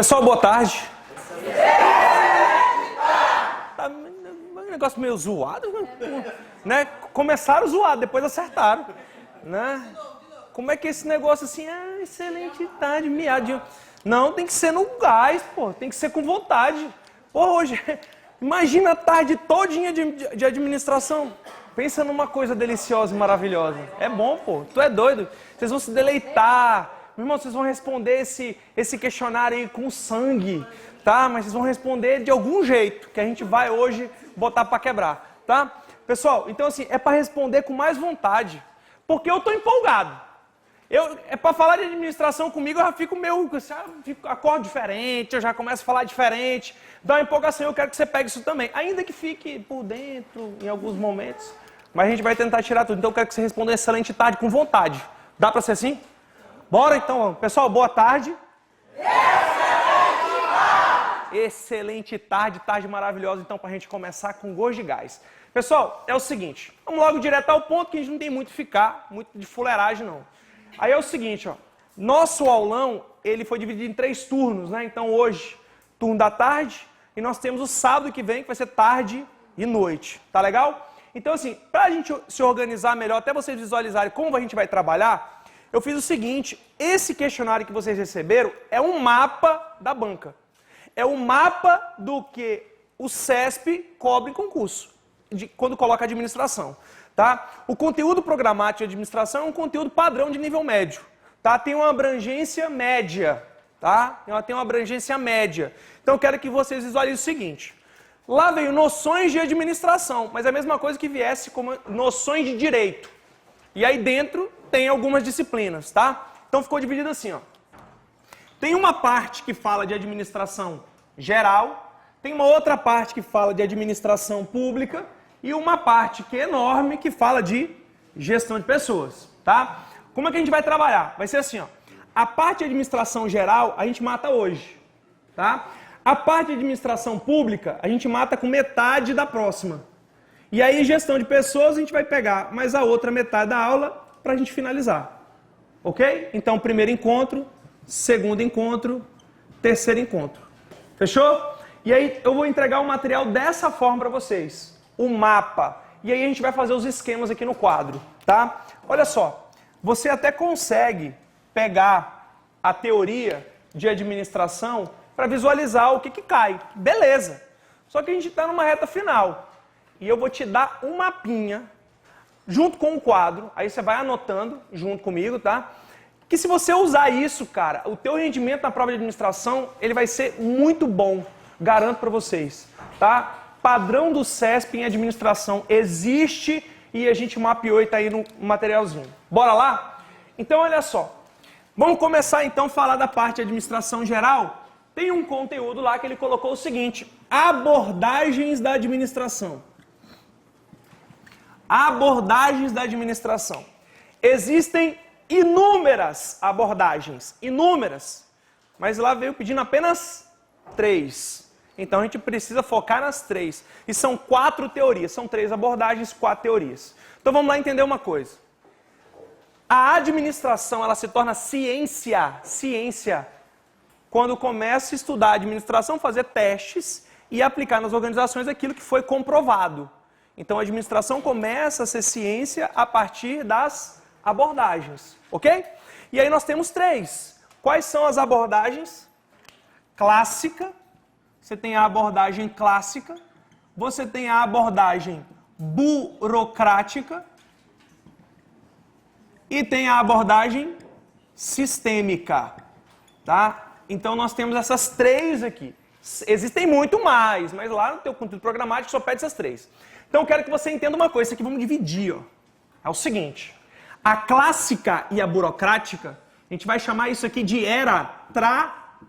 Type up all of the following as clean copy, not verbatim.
Pessoal, boa tarde. Tá um negócio meio zoado, né? Começaram zoado, depois acertaram, né? Como é que esse negócio assim, excelente tarde, miadinho. Não, tem que ser no gás, pô, tem que ser com vontade. Pô, hoje, imagina a tarde todinha de administração. Pensa numa coisa deliciosa e maravilhosa. É bom, pô, tu é doido. Vocês vão se deleitar. Meu irmão, vocês vão responder esse questionário aí com sangue, tá? Mas vocês vão responder de algum jeito, que a gente vai hoje botar pra quebrar, tá? Pessoal, então assim, é pra responder com mais vontade, porque eu tô empolgado. É pra falar de administração comigo, eu já fico meio, acordo diferente, eu já começo a falar diferente, dá uma empolgação, eu quero que você pegue isso também. Ainda que fique por dentro em alguns momentos, mas a gente vai tentar tirar tudo. Então eu quero que você responda uma excelente tarde com vontade. Dá pra ser assim? Bora então, pessoal, boa tarde. Excelente tarde, tarde maravilhosa, então, pra gente começar com gosto de gás. Pessoal, é o seguinte, vamos logo direto ao ponto, que a gente não tem muito que ficar, muito de fuleiragem não. Aí é o seguinte, ó, nosso aulão, ele foi dividido em 3 turnos, né? Então hoje, turno da tarde, e nós temos o sábado que vem, que vai ser tarde e noite, tá legal? Então assim, pra gente se organizar melhor, até vocês visualizarem como a gente vai trabalhar, eu fiz o seguinte, esse questionário que vocês receberam é um mapa da banca. É um mapa do que o CESP cobra em concurso, quando coloca administração. Tá? O conteúdo programático de administração é um conteúdo padrão de nível médio. Tá? Tem uma abrangência média. Tá? Tem uma abrangência média. Então eu quero que vocês visualizem o seguinte. Lá veio noções de administração, mas é a mesma coisa que viesse como noções de direito. E aí dentro tem algumas disciplinas, tá? Então ficou dividido assim, ó. Tem uma parte que fala de administração geral, tem uma outra parte que fala de administração pública e uma parte que é enorme que fala de gestão de pessoas, tá? Como é que a gente vai trabalhar? Vai ser assim, ó. A parte de administração geral a gente mata hoje, tá? A parte de administração pública a gente mata com metade da próxima. E aí, gestão de pessoas, a gente vai pegar mais a outra metade da aula para a gente finalizar. Ok? Então, primeiro encontro, segundo encontro, terceiro encontro. Fechou? E aí, eu vou entregar o material dessa forma para vocês. O mapa. E aí, a gente vai fazer os esquemas aqui no quadro. Tá? Olha só. Você até consegue pegar a teoria de administração para visualizar o que cai. Beleza. Só que a gente está numa reta final. E eu vou te dar um mapinha, junto com o quadro, aí você vai anotando, junto comigo, tá? Que se você usar isso, cara, o teu rendimento na prova de administração, ele vai ser muito bom, garanto pra vocês, tá? Padrão do CESP em administração existe e a gente mapeou e tá aí no materialzinho. Bora lá? Então, olha só. Vamos começar, então, a falar da parte de administração geral. Tem um conteúdo lá que ele colocou o seguinte, abordagens da administração. Abordagens da administração. Existem inúmeras abordagens, inúmeras, mas lá veio pedindo apenas 3. Então a gente precisa focar nas 3. E são 4 teorias, são 3 abordagens, 4 teorias. Então vamos lá entender uma coisa. A administração, ela se torna ciência, quando começa a estudar a administração, fazer testes e aplicar nas organizações aquilo que foi comprovado. Então, a administração começa a ser ciência a partir das abordagens, ok? E aí nós temos 3. Quais são as abordagens? Clássica, você tem a abordagem clássica, você tem a abordagem burocrática e tem a abordagem sistêmica, tá? Então, nós temos essas 3 aqui. Existem muito mais, mas lá no teu conteúdo programático só pede essas 3. Então, eu quero que você entenda uma coisa, isso aqui vamos dividir, ó. É o seguinte, a clássica e a burocrática, a gente vai chamar isso aqui de era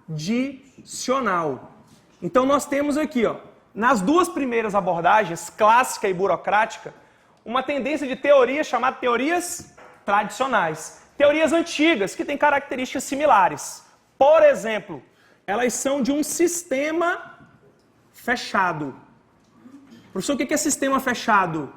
tradicional. Então, nós temos aqui, ó, nas 2 primeiras abordagens, clássica e burocrática, uma tendência de teorias chamadas teorias tradicionais. Teorias antigas, que têm características similares. Por exemplo, elas são de um sistema fechado. Professor, o que é sistema fechado?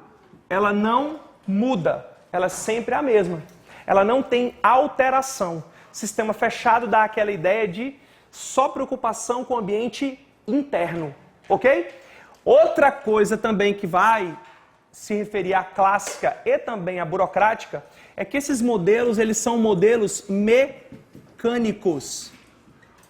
Ela não muda, ela é sempre a mesma. Ela não tem alteração. Sistema fechado dá aquela ideia de só preocupação com o ambiente interno, ok? Outra coisa também que vai se referir à clássica e também à burocrática é que esses modelos, eles são modelos mecânicos.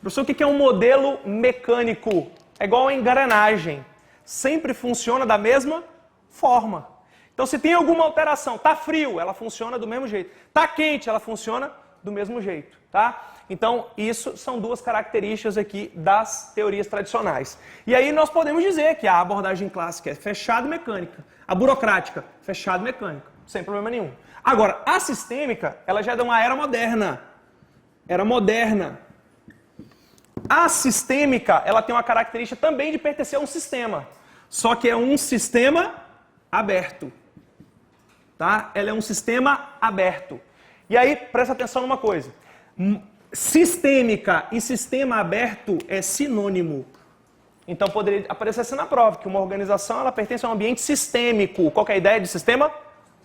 Professor, o que é um modelo mecânico? É igual a engrenagem. Sempre funciona da mesma forma. Então, se tem alguma alteração, tá frio, ela funciona do mesmo jeito. Tá quente, ela funciona do mesmo jeito, tá? Então, isso são duas características aqui das teorias tradicionais. E aí nós podemos dizer que a abordagem clássica é fechada e mecânica. A burocrática, fechada e mecânica, sem problema nenhum. Agora, a sistêmica, ela já é de uma era moderna. Era moderna. A sistêmica, ela tem uma característica também de pertencer a um sistema. Só que é um sistema aberto. Tá? Ela é um sistema aberto. E aí, presta atenção numa coisa. Sistêmica e sistema aberto é sinônimo. Então, poderia aparecer assim na prova, que uma organização ela pertence a um ambiente sistêmico. Qual que é a ideia de sistema?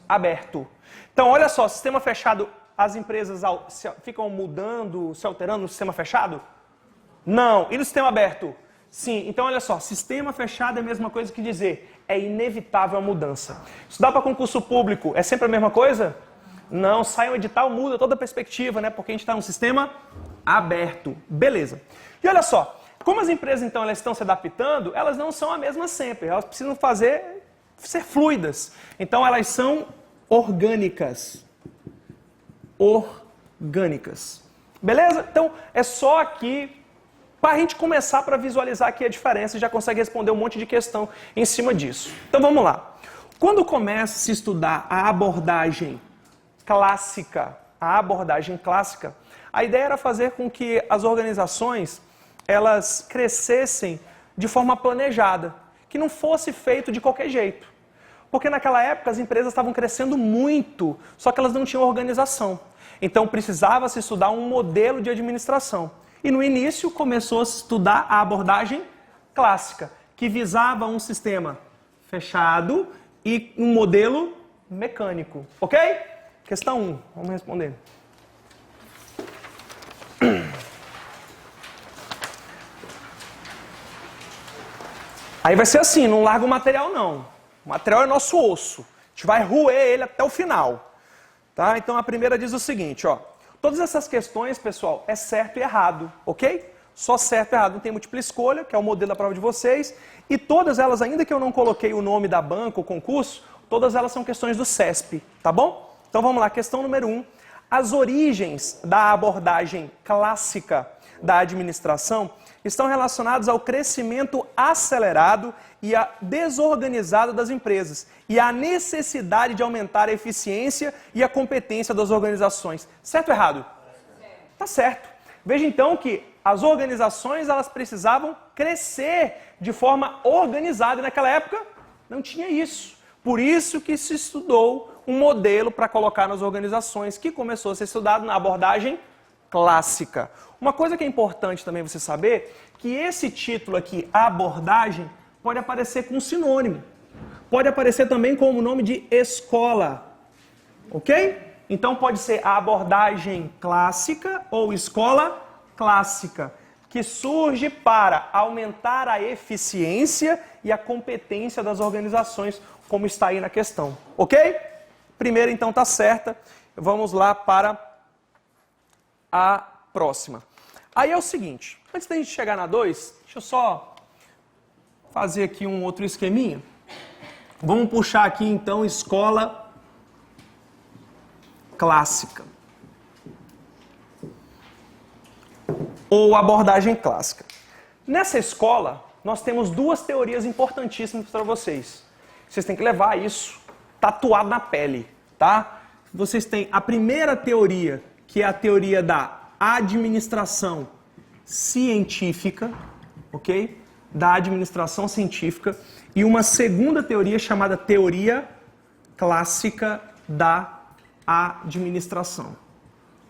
Aberto. Então, olha só, sistema fechado, as empresas ficam mudando, se alterando no sistema fechado? Não. E no sistema aberto? Sim. Então, olha só, sistema fechado é a mesma coisa que dizer, é inevitável a mudança. Estudar para concurso público é sempre a mesma coisa? Não, sai um edital, muda toda a perspectiva, né? Porque a gente está num sistema aberto. Beleza. E olha só, como as empresas, então, elas estão se adaptando, elas não são a mesma sempre. Elas precisam ser fluidas. Então, elas são orgânicas. Orgânicas. Beleza? Então, é só aqui para a gente começar para visualizar aqui a diferença e já consegue responder um monte de questão em cima disso. Então, vamos lá. Quando começa a se estudar a abordagem clássica, a ideia era fazer com que as organizações elas crescessem de forma planejada, que não fosse feito de qualquer jeito. Porque naquela época as empresas estavam crescendo muito, só que elas não tinham organização. Então precisava se estudar um modelo de administração. E no início começou a se estudar a abordagem clássica, que visava um sistema fechado e um modelo mecânico. Ok? Questão 1, vamos responder. Aí vai ser assim, não larga o material não. O material é nosso osso. A gente vai roer ele até o final. Tá? Então a primeira diz o seguinte, ó. Todas essas questões, pessoal, é certo e errado, ok? Só certo e errado, não tem múltipla escolha, que é o modelo da prova de vocês. E todas elas, ainda que eu não coloquei o nome da banca, o concurso, todas elas são questões do CESP, tá bom? Então vamos lá, questão número 1. As origens da abordagem clássica da administração estão relacionadas ao crescimento acelerado e a desorganizado das empresas e à necessidade de aumentar a eficiência e a competência das organizações. Certo ou errado? Tá certo. Veja então que as organizações elas precisavam crescer de forma organizada e naquela época não tinha isso. Por isso que se estudou um modelo para colocar nas organizações que começou a ser estudado na abordagem clássica. Uma coisa que é importante também você saber, que esse título aqui, abordagem, pode aparecer com sinônimo. Pode aparecer também com o nome de escola. Ok? Então pode ser a abordagem clássica ou escola clássica, que surge para aumentar a eficiência e a competência das organizações, como está aí na questão. Ok? Primeira então está certa. Vamos lá para a próxima. Aí é o seguinte, antes da gente chegar na 2, deixa eu só fazer aqui um outro esqueminha. Vamos puxar aqui então escola clássica. Ou abordagem clássica. Nessa escola, nós temos duas teorias importantíssimas para vocês. Vocês têm que levar isso tatuado na pele, tá? Vocês têm a primeira teoria, que é a teoria da administração científica, ok? Da administração científica. E uma segunda teoria chamada teoria clássica da administração.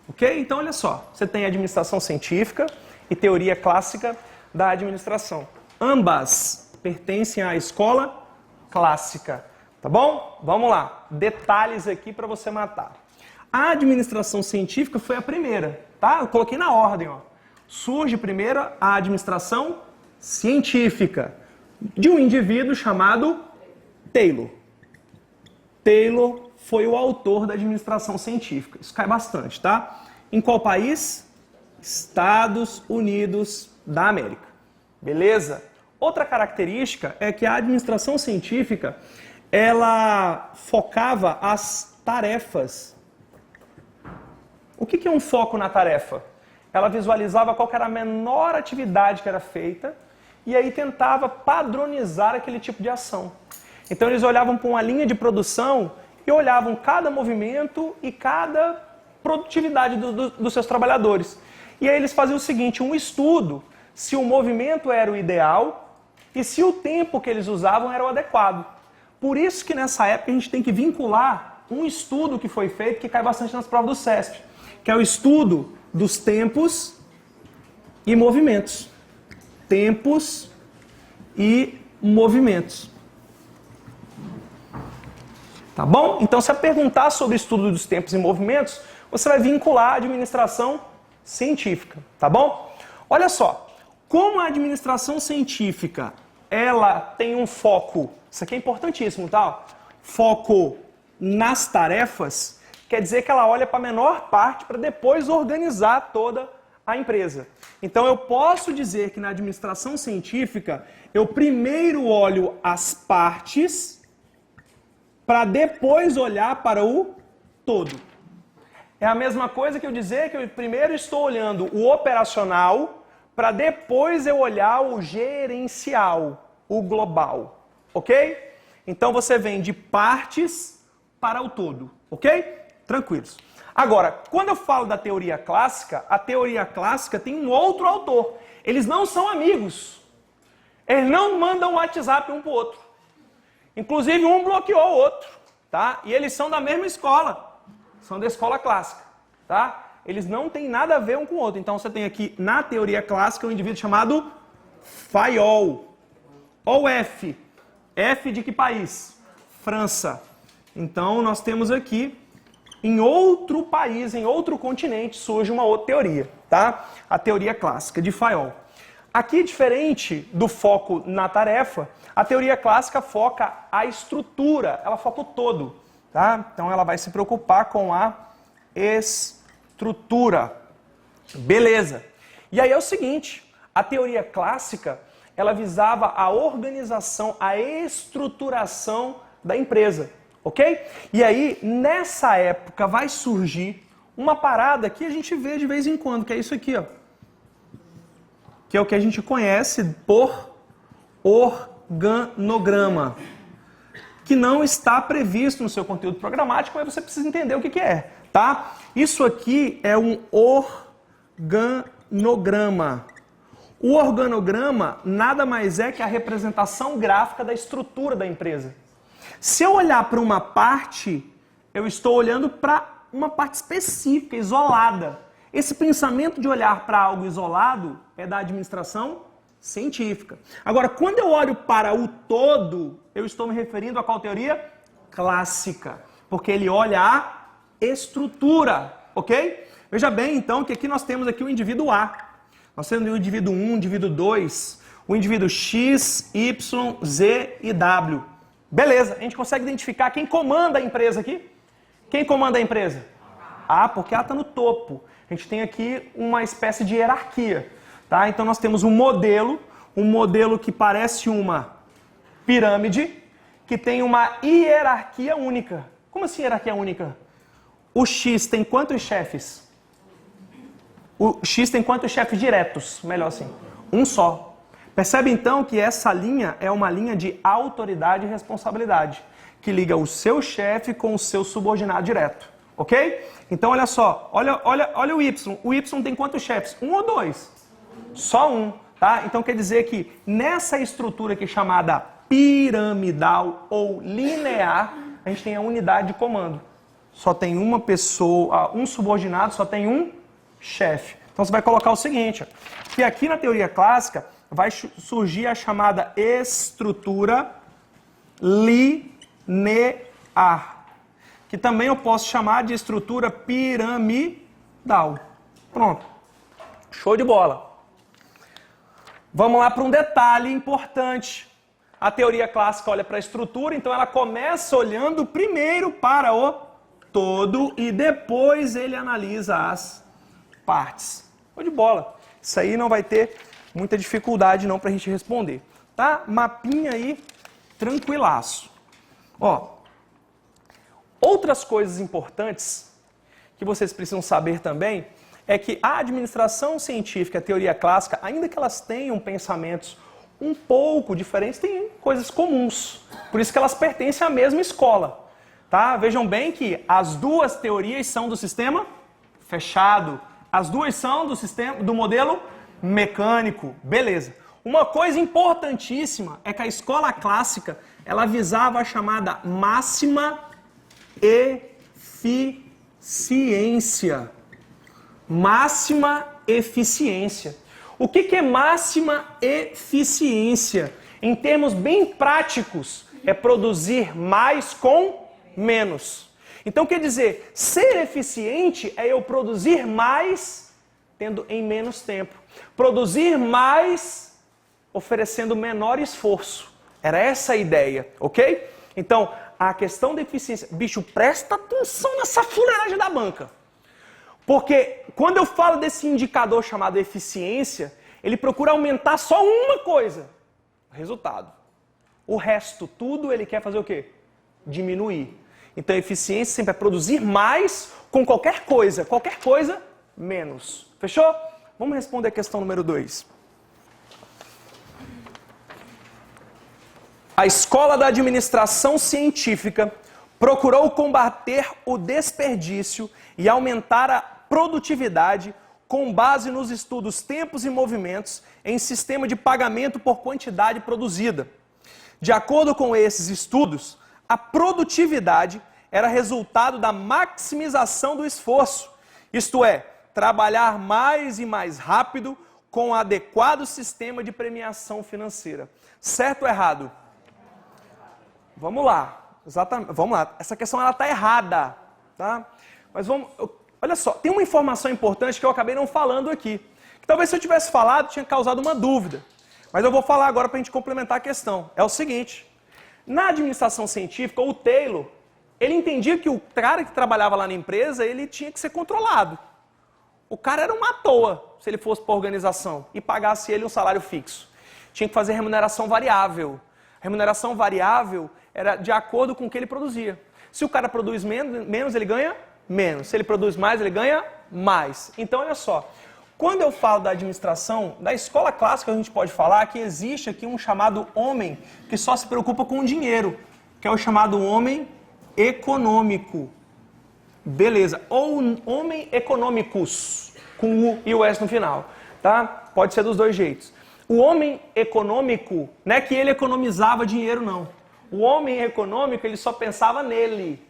Ok? Então, olha só. Você tem administração científica e teoria clássica da administração. Ambas pertencem à escola clássica. Tá bom? Vamos lá. Detalhes aqui para você matar. A administração científica foi a primeira, tá? Eu coloquei na ordem, ó. Surge primeiro a administração científica de um indivíduo chamado Taylor. Taylor foi o autor da administração científica. Isso cai bastante, tá? Em qual país? Estados Unidos da América. Beleza? Outra característica é que a administração científica, ela focava as tarefas. O que é um foco na tarefa? Ela visualizava qual era a menor atividade que era feita e aí tentava padronizar aquele tipo de ação. Então eles olhavam para uma linha de produção e olhavam cada movimento e cada produtividade dos seus trabalhadores. E aí eles faziam o seguinte, um estudo, se o movimento era o ideal e se o tempo que eles usavam era o adequado. Por isso que nessa época a gente tem que vincular um estudo que foi feito, que cai bastante nas provas do CESP, que é o estudo dos tempos e movimentos. Tempos e movimentos. Tá bom? Então, se eu perguntar sobre o estudo dos tempos e movimentos, você vai vincular a administração científica, tá bom? Olha só, como a administração científica, ela tem um foco, isso aqui é importantíssimo, tá? Foco nas tarefas, quer dizer que ela olha para a menor parte para depois organizar toda a empresa. Então, eu posso dizer que na administração científica, eu primeiro olho as partes para depois olhar para o todo. É a mesma coisa que eu dizer que eu primeiro estou olhando o operacional para depois eu olhar o gerencial, o global, ok? Então você vem de partes para o todo, ok? Tranquilos. Agora, quando eu falo da teoria clássica, a teoria clássica tem um outro autor. Eles não são amigos. Eles não mandam WhatsApp um para o outro. Inclusive, um bloqueou o outro, tá? E eles são da mesma escola. São da escola clássica, tá? Eles não têm nada a ver um com o outro. Então, você tem aqui, na teoria clássica, um indivíduo chamado Fayol. Ou F. F de que país? França. Então, nós temos aqui, em outro país, em outro continente, surge uma outra teoria, tá? A teoria clássica de Fayol. Aqui, diferente do foco na tarefa, a teoria clássica foca a estrutura, ela foca o todo, tá? Então ela vai se preocupar com a estrutura. Beleza. E aí é o seguinte, a teoria clássica, ela visava a organização, a estruturação da empresa, ok? E aí, nessa época, vai surgir uma parada que a gente vê de vez em quando, que é isso aqui, ó. Que é o que a gente conhece por organograma, que não está previsto no seu conteúdo programático, mas você precisa entender o que é, tá? Isso aqui é um organograma. O organograma nada mais é que a representação gráfica da estrutura da empresa. Se eu olhar para uma parte, eu estou olhando para uma parte específica, isolada. Esse pensamento de olhar para algo isolado é da administração científica. Agora, quando eu olho para o todo, eu estou me referindo a qual teoria? Clássica. Porque ele olha a estrutura, ok? Veja bem, então, que aqui nós temos aqui o indivíduo A. Nós temos o indivíduo 1, o indivíduo 2, o indivíduo X, Y, Z e W. Beleza, a gente consegue identificar quem comanda a empresa aqui? Quem comanda a empresa? A, porque A está no topo. A gente tem aqui uma espécie de hierarquia, tá? Então nós temos um modelo que parece uma pirâmide, que tem uma hierarquia única. Como assim hierarquia única? O X tem quantos chefes? O X tem quantos chefes diretos? Melhor assim, um só. Percebe então que essa linha é uma linha de autoridade e responsabilidade, que liga o seu chefe com o seu subordinado direto. Ok? Então, olha só. Olha o Y. O Y tem quantos chefes? Um ou dois? Só um. Tá? Então, quer dizer que nessa estrutura aqui chamada piramidal ou linear, a gente tem a unidade de comando. Só tem uma pessoa, um subordinado, só tem um chefe. Então, você vai colocar o seguinte, ó, que aqui na teoria clássica vai surgir a chamada estrutura linear, que também eu posso chamar de estrutura piramidal. Pronto. Show de bola. Vamos lá para um detalhe importante. A teoria clássica olha para a estrutura, então ela começa olhando primeiro para o todo e depois ele analisa as partes. Show de bola. Isso aí não vai ter muita dificuldade não para a gente responder. Tá? Mapinha aí, tranquilaço. Ó, outras coisas importantes que vocês precisam saber também é que a administração científica, a teoria clássica, ainda que elas tenham pensamentos um pouco diferentes, têm coisas comuns. Por isso que elas pertencem à mesma escola. Tá? Vejam bem que as duas teorias são do sistema fechado. As duas são do modelo mecânico. Beleza. Uma coisa importantíssima é que a escola clássica ela visava a chamada máxima eficiência. Máxima eficiência. O que é máxima eficiência? Em termos bem práticos, é produzir mais com menos. Então quer dizer, ser eficiente é eu produzir mais tendo em menos tempo. Produzir mais oferecendo menor esforço. Era essa a ideia, ok? Então, a questão da eficiência... Bicho, presta atenção nessa fuleiragem da banca. Porque quando eu falo desse indicador chamado eficiência, ele procura aumentar só uma coisa. O resultado. O resto, tudo, ele quer fazer o quê? Diminuir. Então, a eficiência sempre é produzir mais com qualquer coisa, menos. Fechou? Vamos responder a questão número 2. A escola da administração científica procurou combater o desperdício e aumentar a produtividade com base nos estudos tempos e movimentos em sistema de pagamento por quantidade produzida. De acordo com esses estudos, a produtividade era resultado da maximização do esforço, isto é, trabalhar mais e mais rápido com um adequado sistema de premiação financeira. Certo ou errado? Vamos lá. Exatamente. Vamos lá. Essa questão ela está errada, tá? Mas vamos. Olha só, tem uma informação importante que eu acabei não falando aqui. Que talvez se eu tivesse falado tinha causado uma dúvida. Mas eu vou falar agora para a gente complementar a questão. É o seguinte: na administração científica, o Taylor, ele entendia que o cara que trabalhava lá na empresa, ele tinha que ser controlado. O cara era uma à toa, se ele fosse para a organização e pagasse ele um salário fixo. Tinha que fazer remuneração variável. Remuneração variável era de acordo com o que ele produzia. Se o cara produz menos, ele ganha menos. Se ele produz mais, ele ganha mais. Então, olha só. Quando eu falo da administração, da escola clássica, a gente pode falar que existe aqui um chamado homem que só se preocupa com o dinheiro, que é o chamado homem econômico. Beleza. Ou homem econômicos, com U e o S no final. Tá? Pode ser dos dois jeitos. O homem econômico, não é que ele economizava dinheiro, não. O homem econômico, ele só pensava nele.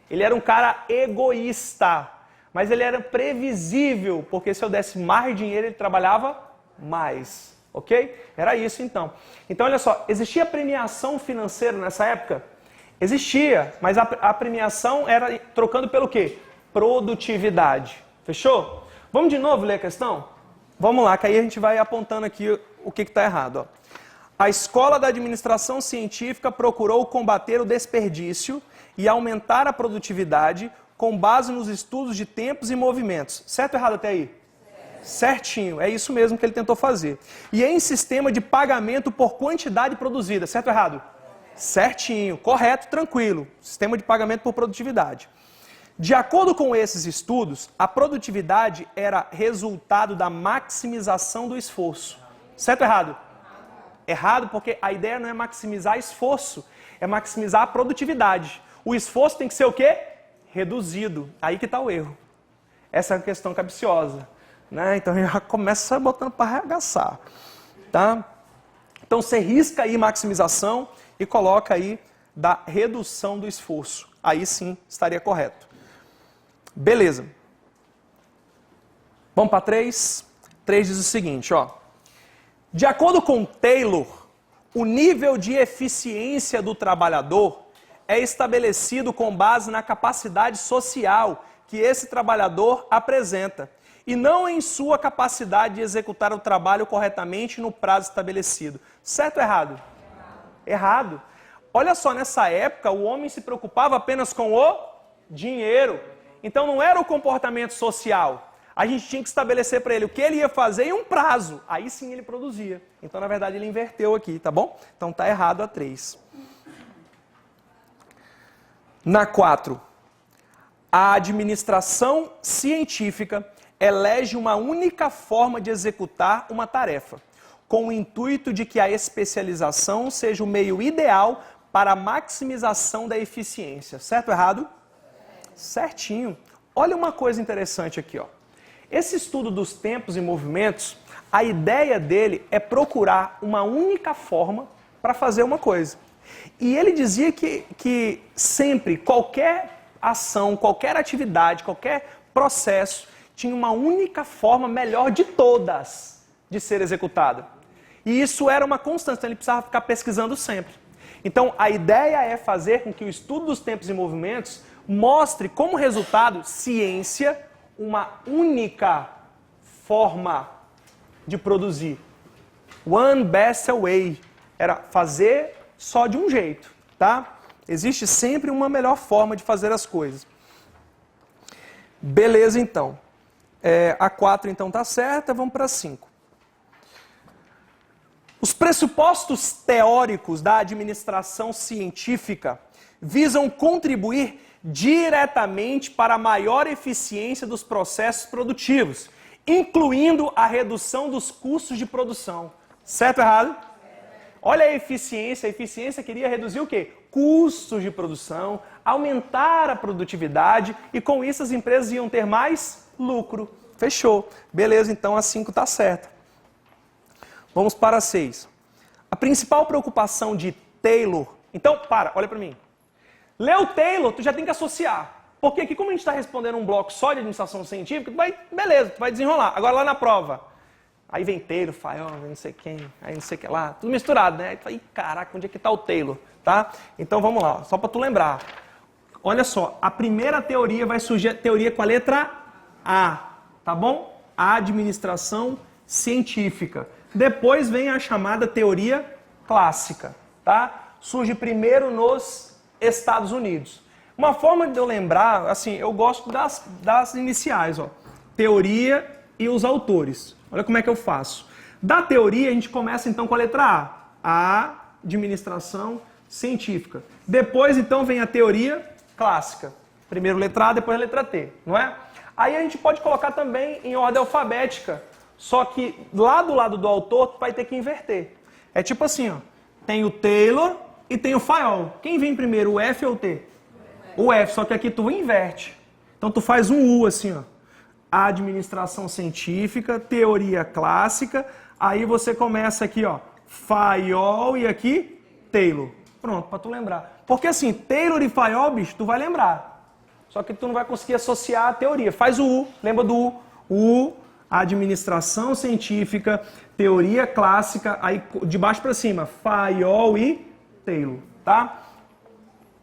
Ele era um cara egoísta, mas ele era previsível, porque se eu desse mais dinheiro, ele trabalhava mais. Ok? Era isso, então. Então, olha só, existia premiação financeira nessa época? Existia, mas a premiação era trocando pelo quê? Produtividade. Fechou? Vamos de novo ler a questão? Vamos lá, que aí a gente vai apontando aqui o que está errado. Ó. A escola da administração científica procurou combater o desperdício e aumentar a produtividade com base nos estudos de tempos e movimentos. Certo ou errado até aí? Certinho, é isso mesmo que ele tentou fazer. E em sistema de pagamento por quantidade produzida. Certo ou errado? Certinho, correto, tranquilo. Sistema de pagamento por produtividade. De acordo com esses estudos, a produtividade era resultado da maximização do esforço. Certo ou errado? Errado porque a ideia não é maximizar esforço, é maximizar a produtividade. O esforço tem que ser o quê? Reduzido. Aí que está o erro. Essa é uma questão capciosa. Né? Então já começa botando para arregaçar. Tá? Então você risca aí maximização e coloca aí da redução do esforço. Aí sim estaria correto. Beleza. Vamos para 3. 3 diz o seguinte, ó. De acordo com Taylor, o nível de eficiência do trabalhador é estabelecido com base na capacidade social que esse trabalhador apresenta e não em sua capacidade de executar o trabalho corretamente no prazo estabelecido. Certo ou errado? Errado. Olha só, nessa época o homem se preocupava apenas com o dinheiro. Então não era o comportamento social. A gente tinha que estabelecer para ele o que ele ia fazer em um prazo. Aí sim ele produzia. Então, na verdade, ele inverteu aqui, tá bom? Então tá errado a 3. Na 4. A administração científica elege uma única forma de executar uma tarefa, com o intuito de que a especialização seja o meio ideal para a maximização da eficiência. Certo ou errado? Certinho. Olha uma coisa interessante aqui, ó. Esse estudo dos tempos e movimentos, a ideia dele é procurar uma única forma para fazer uma coisa. E ele dizia que sempre, qualquer ação, qualquer atividade, qualquer processo, tinha uma única forma melhor de todas de ser executada. E isso era uma constante, então ele precisava ficar pesquisando sempre. Então, a ideia é fazer com que o estudo dos tempos e movimentos mostre como resultado ciência, uma única forma de produzir. One best way. Era fazer só de um jeito, tá? Existe sempre uma melhor forma de fazer as coisas. Beleza, então. A 4, então, tá certa. Vamos para 5. Os pressupostos teóricos da administração científica visam contribuir diretamente para a maior eficiência dos processos produtivos, incluindo a redução dos custos de produção. Certo ou errado? Olha a eficiência. A eficiência queria reduzir o quê? Custos de produção, aumentar a produtividade e com isso as empresas iam ter mais lucro. Fechou. Beleza, então a 5 está certa. Vamos para a 6. A principal preocupação de Taylor... Então, olha para mim. Leu Taylor, tu já tem que associar. Porque aqui, como a gente está respondendo um bloco só de administração científica, beleza, tu vai desenrolar. Agora lá na prova, aí vem Taylor, Fayol, não sei quem, aí não sei o que lá, tudo misturado, né? Aí tu fala, caraca, onde é que está o Taylor? Tá? Então vamos lá, só para tu lembrar. Olha só, a primeira teoria vai surgir a teoria com a letra A, tá bom? A administração científica. Depois vem a chamada teoria clássica, tá? Surge primeiro nos Estados Unidos. Uma forma de eu lembrar, assim, eu gosto das iniciais, ó. Teoria e os autores. Olha como é que eu faço. Da teoria, a gente começa então com a letra A. A administração científica. Depois, então, vem a teoria clássica. Primeiro letra A, depois a letra T, não é? Aí a gente pode colocar também em ordem alfabética. Só que lá do lado do autor, vai ter que inverter. É tipo assim, ó. Tem o Taylor e tem o Fayol. Quem vem primeiro, o F ou o T? O F, só que aqui tu inverte. Então tu faz um U assim, ó. Administração científica, teoria clássica. Aí você começa aqui, ó. Fayol e aqui Taylor. Pronto, pra tu lembrar. Porque assim, Taylor e Fayol, bicho, tu vai lembrar. Só que tu não vai conseguir associar a teoria. Faz o U, lembra do U. U, administração científica, teoria clássica, aí de baixo para cima, Fayol e Taylor, tá?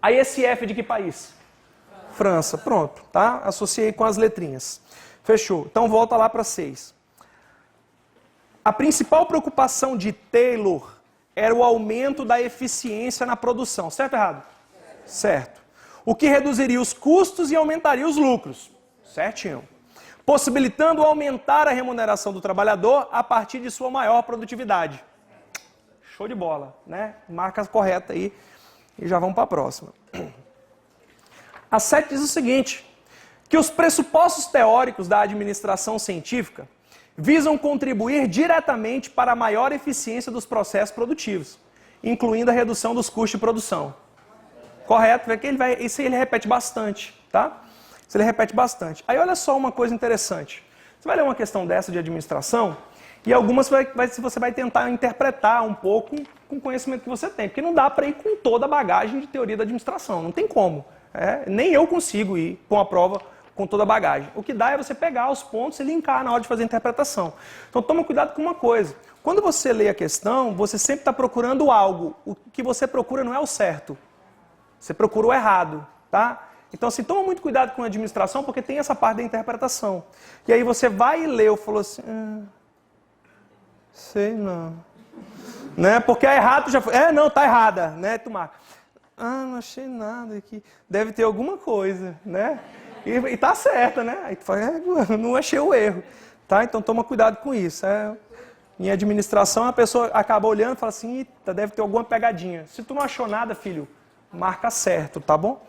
Aí esse F de que país? França, pronto, tá? Associei com as letrinhas. Fechou. Então volta lá para 6. A principal preocupação de Taylor era o aumento da eficiência na produção, certo ou errado? Certo. O que reduziria os custos e aumentaria os lucros. Certinho. Possibilitando aumentar a remuneração do trabalhador a partir de sua maior produtividade. Show de bola, né? Marca correta aí e já vamos para a próxima. A 7 diz o seguinte, que os pressupostos teóricos da administração científica visam contribuir diretamente para a maior eficiência dos processos produtivos, incluindo a redução dos custos de produção. Correto? Isso aí ele repete bastante, tá? Isso ele repete bastante. Aí olha só uma coisa interessante. Você vai ler uma questão dessa de administração e algumas você vai tentar interpretar um pouco com o conhecimento que você tem, porque não dá para ir com toda a bagagem de teoria da administração, não tem como. Nem eu consigo ir com a prova com toda a bagagem. O que dá é você pegar os pontos e linkar na hora de fazer a interpretação. Então toma cuidado com uma coisa. Quando você lê a questão, você sempre está procurando algo. O que você procura não é o certo. Você procura o errado, tá? Então, assim, toma muito cuidado com a administração, porque tem essa parte da interpretação. E aí você vai e leu, falou assim, sei não. Né? Porque é errado já foi. Não, tá errada, né? Tu marca. Não achei nada aqui. Deve ter alguma coisa, né? E tá certa, né? Aí tu fala, não achei o erro. Tá? Então toma cuidado com isso. Em administração, a pessoa acaba olhando e fala assim, eita, deve ter alguma pegadinha. Se tu não achou nada, filho, marca certo, tá bom?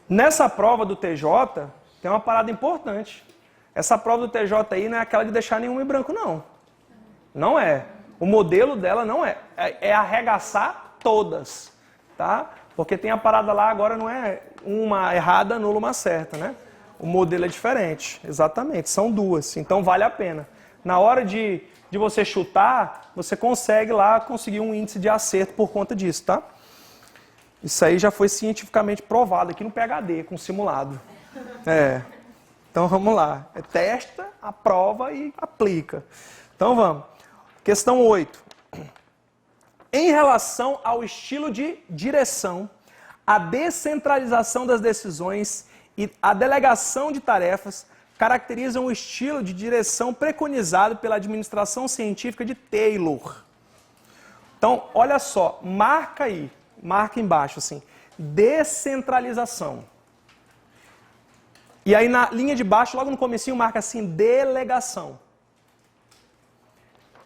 Nessa prova do TJ, tem uma parada importante. Essa prova do TJ aí não é aquela de deixar nenhum em branco, não. Não é. O modelo dela não é. É arregaçar todas, tá? Porque tem a parada lá, agora não é uma errada, anula uma certa, né? O modelo é diferente, exatamente. São duas, então vale a pena. Na hora de você chutar, você consegue lá conseguir um índice de acerto por conta disso, tá? Isso aí já foi cientificamente provado aqui no PhD, com simulado. Então vamos lá. Testa, aprova e aplica. Então vamos. Questão 8. Em relação ao estilo de direção, a descentralização das decisões e a delegação de tarefas caracterizam o estilo de direção preconizado pela administração científica de Taylor. Então, olha só, marca aí. Marca embaixo, assim, descentralização. E aí na linha de baixo, logo no comecinho, marca assim, delegação.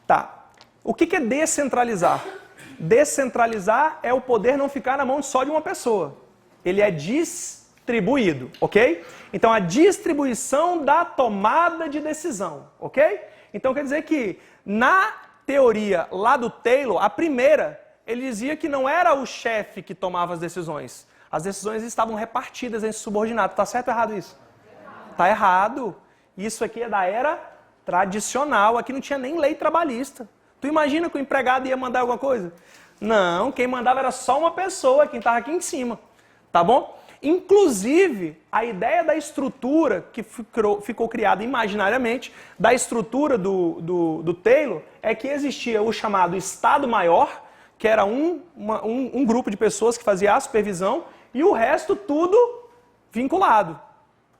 Tá. O que é descentralizar? Descentralizar é o poder não ficar na mão só de uma pessoa. Ele é distribuído, ok? Então a distribuição da tomada de decisão, ok? Então quer dizer que na teoria lá do Taylor, a primeira, ele dizia que não era o chefe que tomava as decisões. As decisões estavam repartidas entre subordinados. Tá certo ou errado isso? Tá errado. Isso aqui é da era tradicional. Aqui não tinha nem lei trabalhista. Tu imagina que o empregado ia mandar alguma coisa? Não, quem mandava era só uma pessoa, quem estava aqui em cima. Tá bom? Inclusive, a ideia da estrutura que ficou criada imaginariamente, da estrutura do Taylor, é que existia o chamado Estado-Maior, que era um grupo de pessoas que fazia a supervisão, e o resto tudo vinculado.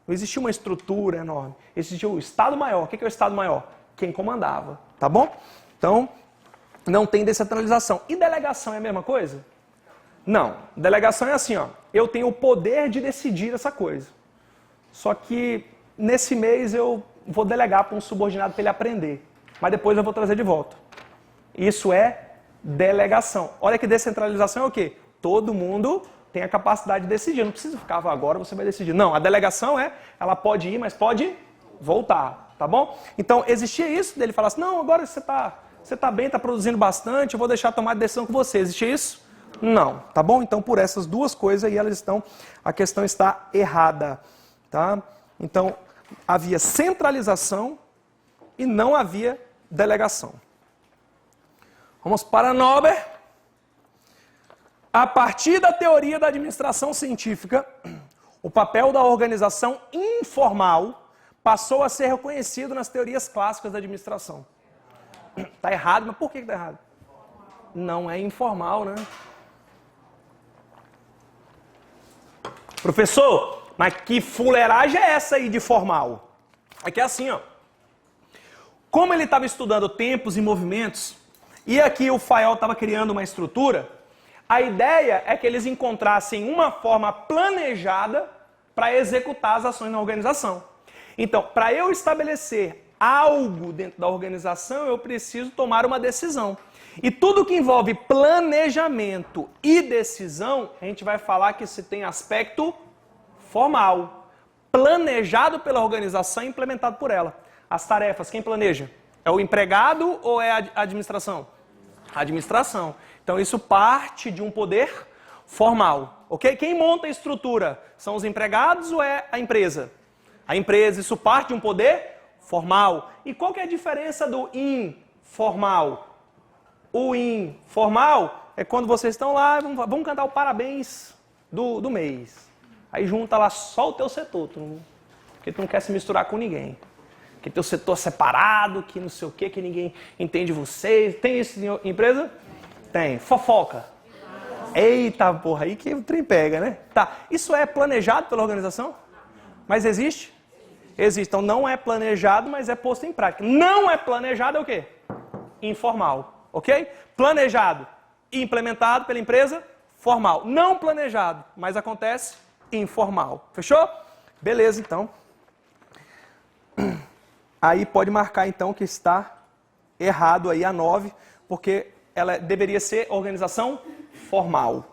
Não existia uma estrutura enorme. Existia o Estado-Maior. O que é o Estado-Maior? Quem comandava, tá bom? Então, não tem descentralização. E delegação é a mesma coisa? Não. Delegação é assim, ó. Eu tenho o poder de decidir essa coisa. Só que, nesse mês, eu vou delegar para um subordinado para ele aprender. Mas depois eu vou trazer de volta. Isso é delegação. Olha que descentralização é o quê? Todo mundo tem a capacidade de decidir. Não precisa ficar agora, você vai decidir. Não, a delegação ela pode ir, mas pode voltar, tá bom? Então, existia isso, dele falar assim, não, agora você tá bem, tá produzindo bastante, eu vou deixar tomar decisão com você. Existia isso? Não, tá bom? Então, por essas duas coisas aí, a questão está errada, tá? Então, havia centralização e não havia delegação. Vamos para Nober. A partir da teoria da administração científica, o papel da organização informal passou a ser reconhecido nas teorias clássicas da administração. Está errado, mas por que está errado? Não é informal, né? Professor, mas que fuleiragem é essa aí de formal? Aqui é assim, ó. Como ele estava estudando tempos e movimentos, e aqui o Fayol estava criando uma estrutura, a ideia é que eles encontrassem uma forma planejada para executar as ações na organização. Então, para eu estabelecer algo dentro da organização, eu preciso tomar uma decisão. E tudo que envolve planejamento e decisão, a gente vai falar que isso tem aspecto formal. Planejado pela organização e implementado por ela. As tarefas, quem planeja? É o empregado ou é a administração? A administração. Então isso parte de um poder formal, ok? Quem monta a estrutura? São os empregados ou é a empresa? A empresa, isso parte de um poder formal. E qual que é a diferença do informal? O informal é quando vocês estão lá, vamos cantar o parabéns do mês. Aí junta lá só o teu setor, porque tu não quer se misturar com ninguém. Que teu setor separado, que não sei o que ninguém entende vocês. Tem isso em empresa? Tem. Fofoca. Eita porra, aí que o trem pega, né? Tá, isso é planejado pela organização? Mas existe? Existe. Então não é planejado, mas é posto em prática. Não é planejado é o quê? Informal, ok? Planejado e implementado pela empresa, formal. Não planejado, mas acontece informal. Fechou? Beleza, então. Aí pode marcar, então, que está errado aí a 9, porque ela deveria ser organização formal.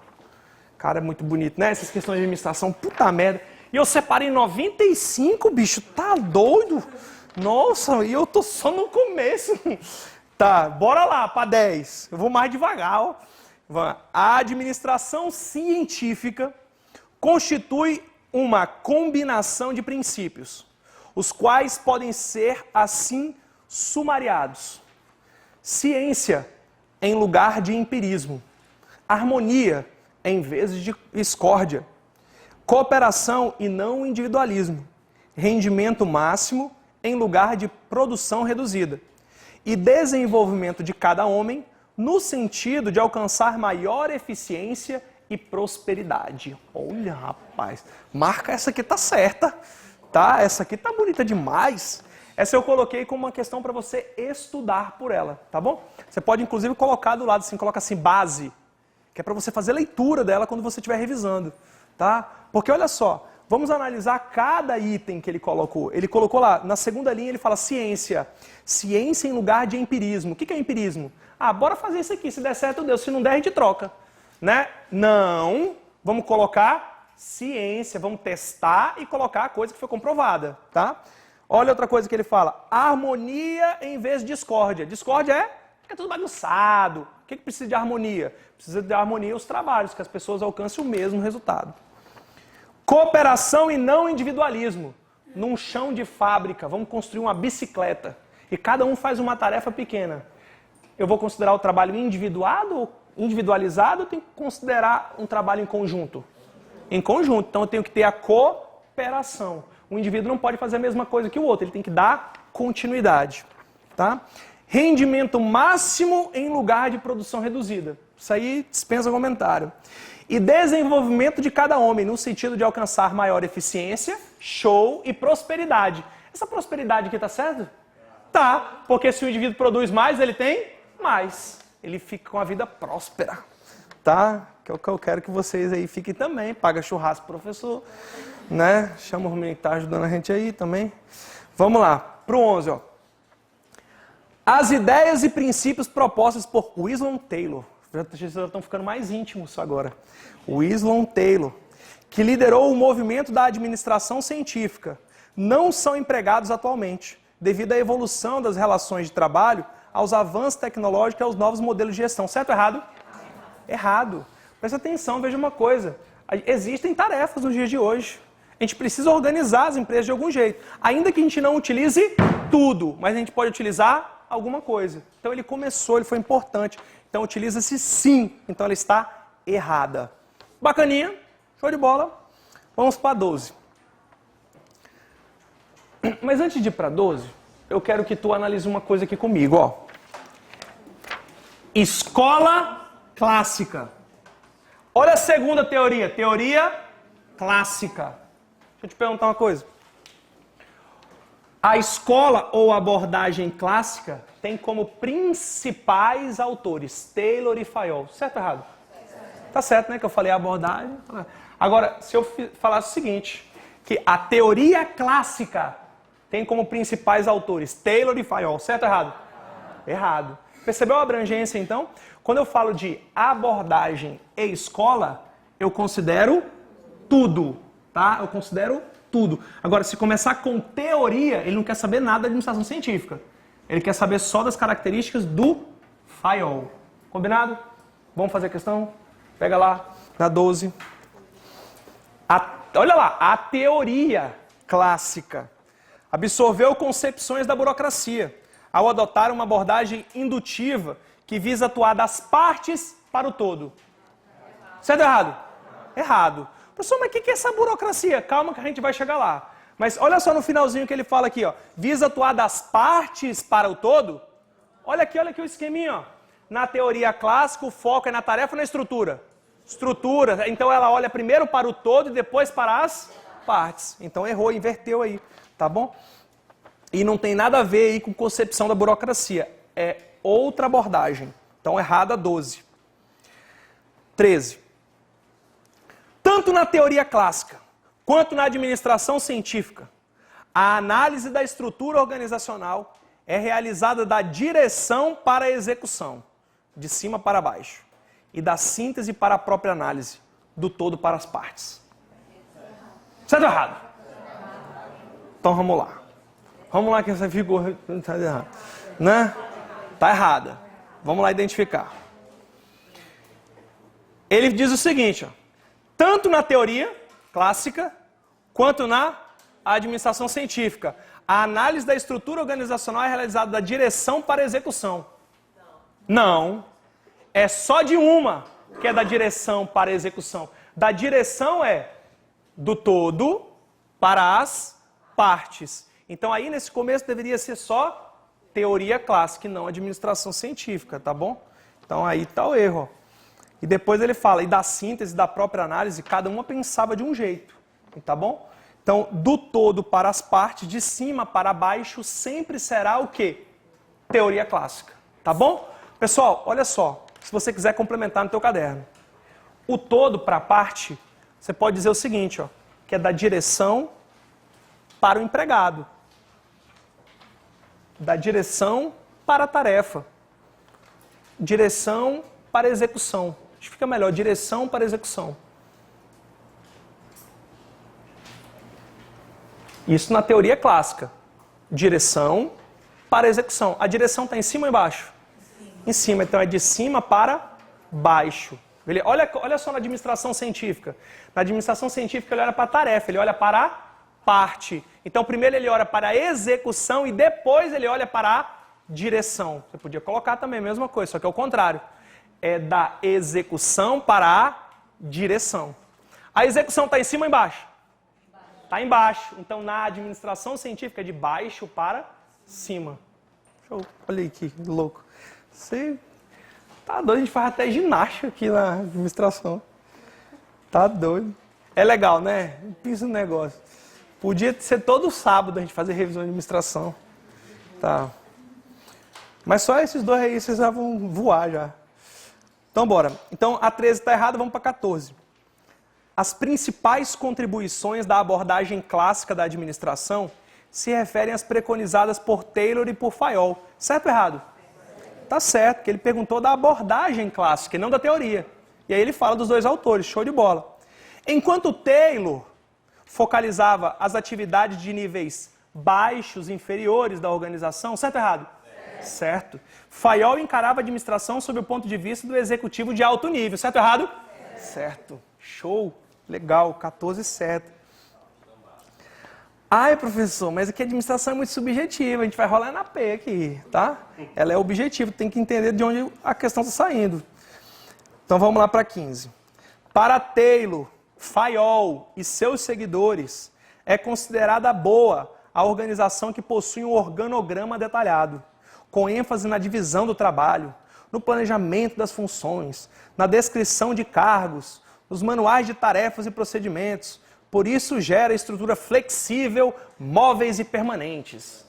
Cara, é muito bonito, né? Essas questões de administração, puta merda. E eu separei 95, bicho, tá doido? Nossa, e eu tô só no começo. Tá, bora lá, para 10. Eu vou mais devagar, ó. A administração científica constitui uma combinação de princípios, os quais podem ser assim sumariados. Ciência em lugar de empirismo. Harmonia em vez de discórdia. Cooperação e não individualismo. Rendimento máximo em lugar de produção reduzida. E desenvolvimento de cada homem no sentido de alcançar maior eficiência e prosperidade. Olha, rapaz, marca essa aqui, tá certa, tá? Essa aqui tá bonita demais. Essa eu coloquei como uma questão para você estudar por ela, tá bom? Você pode inclusive colocar do lado assim, coloca assim, base, que é para você fazer leitura dela quando você estiver revisando, tá? Porque olha só, vamos analisar cada item que ele colocou. Ele colocou lá, na segunda linha ele fala ciência. Ciência em lugar de empirismo. O que é empirismo? Ah, bora fazer isso aqui, se der certo deu, se não der a gente troca. Né? Não, vamos colocar ciência, vamos testar e colocar a coisa que foi comprovada, tá? Olha outra coisa que ele fala, harmonia em vez de discórdia. Discórdia é tudo bagunçado. O que precisa de harmonia? Precisa de harmonia os trabalhos, que as pessoas alcancem o mesmo resultado. Cooperação e não individualismo. Num chão de fábrica, vamos construir uma bicicleta e cada um faz uma tarefa pequena. Eu vou considerar o trabalho individualizado ou tenho que considerar um trabalho em conjunto? Em conjunto, então eu tenho que ter a cooperação. O indivíduo não pode fazer a mesma coisa que o outro, ele tem que dar continuidade. Tá? Rendimento máximo em lugar de produção reduzida. Isso aí dispensa comentário. E desenvolvimento de cada homem, no sentido de alcançar maior eficiência, show e prosperidade. Essa prosperidade aqui tá certo? Tá, porque se o indivíduo produz mais, ele tem mais. Ele fica com a vida próspera. Tá? Que é o que eu quero que vocês aí fiquem também. Paga churrasco pro professor, né? Chama o Rominho que tá ajudando a gente aí também. Vamos lá, pro 11, ó. As ideias e princípios propostas por Winslow Taylor. Já estão ficando mais íntimos agora. Winslow Taylor, que liderou o movimento da administração científica, não são empregados atualmente, devido à evolução das relações de trabalho, aos avanços tecnológicos e aos novos modelos de gestão. Certo ou errado? Errado. Presta atenção, veja uma coisa. Existem tarefas nos dias de hoje. A gente precisa organizar as empresas de algum jeito. Ainda que a gente não utilize tudo, mas a gente pode utilizar alguma coisa. Então ele começou, ele foi importante. Então utiliza-se sim. Então ela está errada. Bacaninha, show de bola. Vamos para 12. Mas antes de ir para 12, eu quero que tu analise uma coisa aqui comigo, ó. Escola clássica. Olha a segunda teoria, teoria clássica. Deixa eu te perguntar uma coisa. A escola ou abordagem clássica tem como principais autores Taylor e Fayol. Certo ou errado? Tá certo, né? Que eu falei abordagem. Agora, se eu falasse o seguinte, que a teoria clássica tem como principais autores Taylor e Fayol. Certo ou errado? Errado. Percebeu a abrangência, então? Quando eu falo de abordagem e escola, eu considero tudo, tá? Eu considero tudo. Agora, se começar com teoria, ele não quer saber nada da administração científica. Ele quer saber só das características do Fayol. Combinado? Vamos fazer a questão? Pega lá, na 12. Olha lá, a teoria clássica absorveu concepções da burocracia, ao adotar uma abordagem indutiva que visa atuar das partes para o todo. Certo ou errado? Errado. Professor, mas o que é essa burocracia? Calma que a gente vai chegar lá. Mas olha só no finalzinho que ele fala aqui, ó. Visa atuar das partes para o todo. Olha aqui o esqueminha, ó. Na teoria clássica, o foco é na tarefa ou na estrutura? Estrutura. Então ela olha primeiro para o todo e depois para as partes. Então errou, inverteu aí, tá bom? E não tem nada a ver aí com concepção da burocracia. É outra abordagem. Então errada 12. 13. Tanto na teoria clássica quanto na administração científica, a análise da estrutura organizacional é realizada da direção para a execução, de cima para baixo, e da síntese para a própria análise, do todo para as partes. Certo ou errado? Então vamos lá. Vamos lá que essa figura está errada. Né? Está errada. Vamos lá identificar. Ele diz o seguinte, ó, tanto na teoria clássica quanto na administração científica, a análise da estrutura organizacional é realizada da direção para a execução. Não. É só de uma que é da direção para a execução. Da direção é do todo para as partes. Então aí nesse começo deveria ser só teoria clássica e não administração científica, tá bom? Então aí está o erro. E depois ele fala, e da síntese, da própria análise, cada uma pensava de um jeito, tá bom? Então, do todo para as partes, de cima para baixo, sempre será o quê? Teoria clássica, tá bom? Pessoal, olha só, se você quiser complementar no teu caderno. O todo para a parte, você pode dizer o seguinte, ó, que é da direção para o empregado. Da direção para a tarefa. Direção para a execução. Acho que fica melhor, direção para a execução. Isso na teoria clássica. Direção para a execução. A direção está em cima ou embaixo? Em cima, então é de cima para baixo. Olha só na administração científica. Na administração científica ele olha para a tarefa, ele olha para a parte. Então primeiro ele olha para a execução e depois ele olha para a direção. Você podia colocar também a mesma coisa, só que é o contrário. É da execução para a direção. A execução está em cima ou embaixo? Está embaixo. Então na administração científica é de baixo para cima. Olha aí que louco. Você tá doido, a gente faz até ginástica aqui na administração. Tá doido. É legal, né? Pensa no negócio. Podia ser todo sábado a gente fazer revisão de administração. Tá. Mas só esses dois aí vocês já vão voar já. Então bora. Então a 13 está errada, vamos para 14. As principais contribuições da abordagem clássica da administração se referem às preconizadas por Taylor e por Fayol. Certo ou errado? Tá certo, porque ele perguntou da abordagem clássica e não da teoria. E aí ele fala dos dois autores, show de bola. Enquanto Taylor focalizava as atividades de níveis baixos, inferiores da organização, certo ou errado? Certo. Fayol encarava a administração sob o ponto de vista do executivo de alto nível, certo ou errado? Certo. Show. Legal, 14 certo. Ai, professor, mas aqui a administração é muito subjetiva, a gente vai rolar na P aqui, tá? Ela é objetiva, tem que entender de onde a questão está saindo. Então vamos lá para 15. Para Taylor, Fayol e seus seguidores, é considerada boa a organização que possui um organograma detalhado, com ênfase na divisão do trabalho, no planejamento das funções, na descrição de cargos, nos manuais de tarefas e procedimentos. Por isso gera estrutura flexível, móveis e permanentes.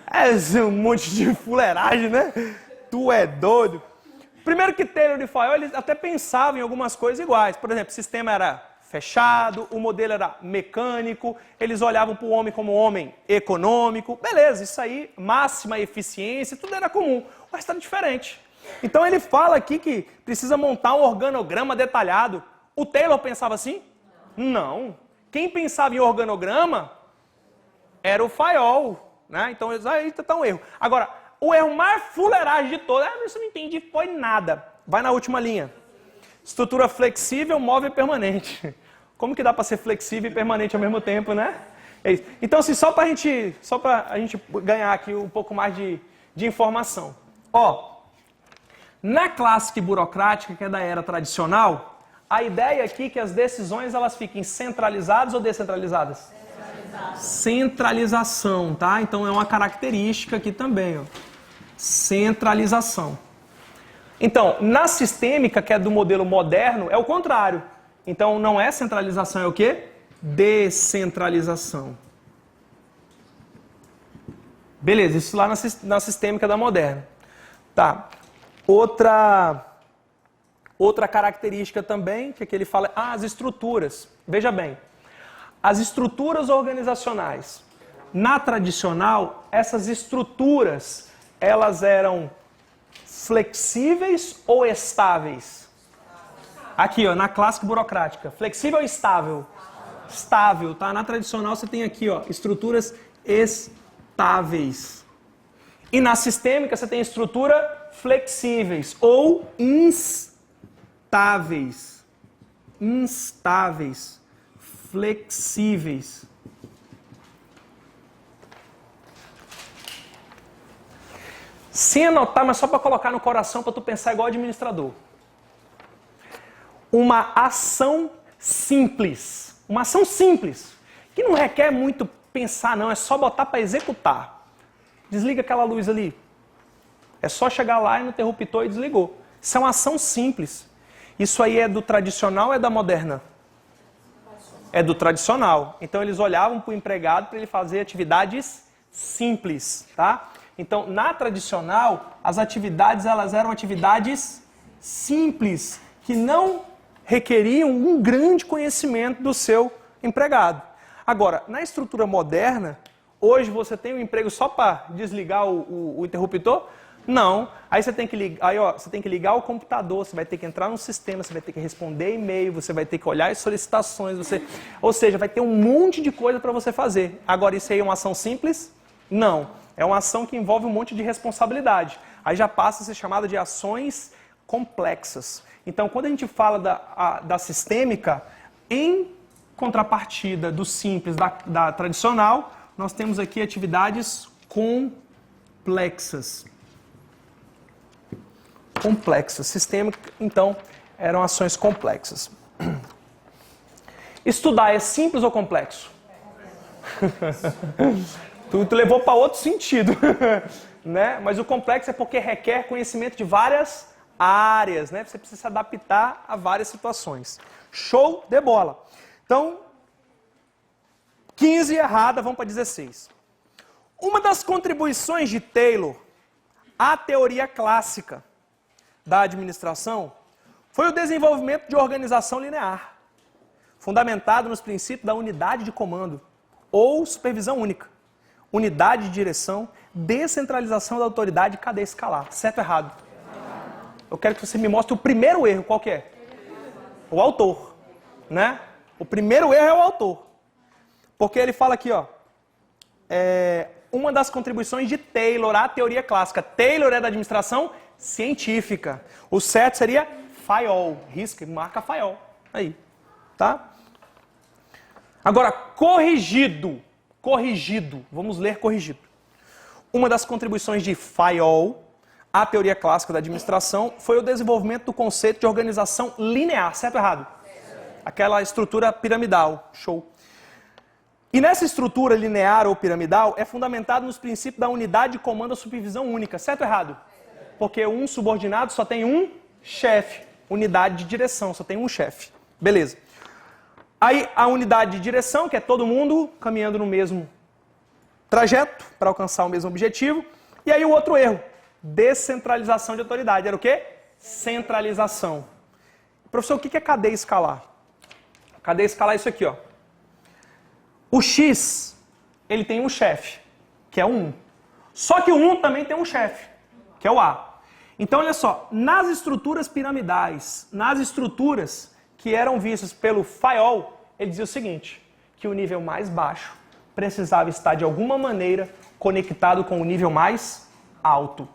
É um monte de fuleiragem, né? Tu é doido. Primeiro que Taylor e Fayol, eles até pensavam em algumas coisas iguais. Por exemplo, o sistema era fechado, o modelo era mecânico, eles olhavam para o homem como um homem econômico. Beleza, isso aí, máxima eficiência, tudo era comum. O resto era diferente. Então ele fala aqui que precisa montar um organograma detalhado. O Taylor pensava assim? Não. Quem pensava em organograma era o Fayol, né? Então, aí está um erro. Agora, o erro mais fuleiragem de todos, isso eu não entendi, foi nada. Vai na última linha. Estrutura flexível, móvel e permanente. Como que dá para ser flexível e permanente ao mesmo tempo, né? É isso. Então, assim, só para a gente ganhar aqui um pouco mais de informação. Ó, na clássica e burocrática, que é da era tradicional, a ideia aqui é que as decisões elas fiquem centralizadas ou descentralizadas? Centralização, tá? Então é uma característica aqui também, ó. Centralização. Então, na sistêmica, que é do modelo moderno, é o contrário. Então, não é centralização, é o quê? Descentralização. Beleza, isso lá na sistêmica da moderna. Tá. Outra característica também, que aqui ele fala, as estruturas. Veja bem, as estruturas organizacionais. Na tradicional, essas estruturas, elas eram flexíveis ou estáveis? Aqui, ó, na clássica burocrática. Flexível ou estável? Estável, tá? Na tradicional você tem aqui, ó, estruturas estáveis. E na sistêmica você tem estrutura flexíveis ou instáveis. Instáveis. Flexíveis. Sem anotar, mas só para colocar no coração para tu pensar igual administrador. Uma ação simples. Uma ação simples. Que não requer muito pensar, não. É só botar para executar. Desliga aquela luz ali. É só chegar lá no interruptor e desligou. Isso é uma ação simples. Isso aí é do tradicional ou é da moderna? É do tradicional. Então eles olhavam para o empregado para ele fazer atividades simples, tá? Então, na tradicional, as atividades elas eram atividades simples, que não requeriam um grande conhecimento do seu empregado. Agora, na estrutura moderna, hoje você tem um emprego só para desligar o interruptor? Não. Aí você tem que ligar o computador, você vai ter que entrar no sistema, você vai ter que responder e-mail, você vai ter que olhar as solicitações, ou seja, vai ter um monte de coisa para você fazer. Agora, isso aí é uma ação simples? Não. É uma ação que envolve um monte de responsabilidade. Aí já passa a ser chamada de ações complexas. Então, quando a gente fala da sistêmica, em contrapartida do simples, da tradicional, nós temos aqui atividades complexas. Complexas. Sistêmica, então, eram ações complexas. Estudar é simples ou complexo? Tu levou para outro sentido, né? Mas o complexo é porque requer conhecimento de várias áreas, né? Você precisa se adaptar a várias situações. Show de bola. Então, 15 errada, vamos para 16. Uma das contribuições de Taylor à teoria clássica da administração foi o desenvolvimento de organização linear, fundamentado nos princípios da unidade de comando ou supervisão única. Unidade de direção, descentralização da autoridade e cadeia escalar. Certo ou errado? Eu quero que você me mostre o primeiro erro. Qual que é? O autor. Né? O primeiro erro é o autor. Porque ele fala aqui, ó. Uma das contribuições de Taylor à teoria clássica. Taylor é da administração científica. O certo seria Fayol. Risca, marca Fayol. Aí. Tá? Agora, corrigido. Corrigido. Vamos ler corrigido. Uma das contribuições de Fayol à teoria clássica da administração foi o desenvolvimento do conceito de organização linear. Certo ou errado? Aquela estrutura piramidal. Show. E nessa estrutura linear ou piramidal é fundamentado nos princípios da unidade de comando ou supervisão única. Certo ou errado? Porque um subordinado só tem um chefe. Unidade de direção, só tem um chefe. Beleza. Aí a unidade de direção, que é todo mundo caminhando no mesmo trajeto para alcançar o mesmo objetivo. E aí o outro erro, descentralização de autoridade. Era o quê? Centralização. Professor, o que é cadeia escalar? Cadeia escalar é isso aqui, ó. O X, ele tem um chefe, que é o 1. Só que o 1 também tem um chefe, que é o A. Então, olha só, nas estruturas piramidais, nas estruturas que eram vistas pelo Fayol, ele dizia o seguinte, que o nível mais baixo precisava estar de alguma maneira conectado com o nível mais alto,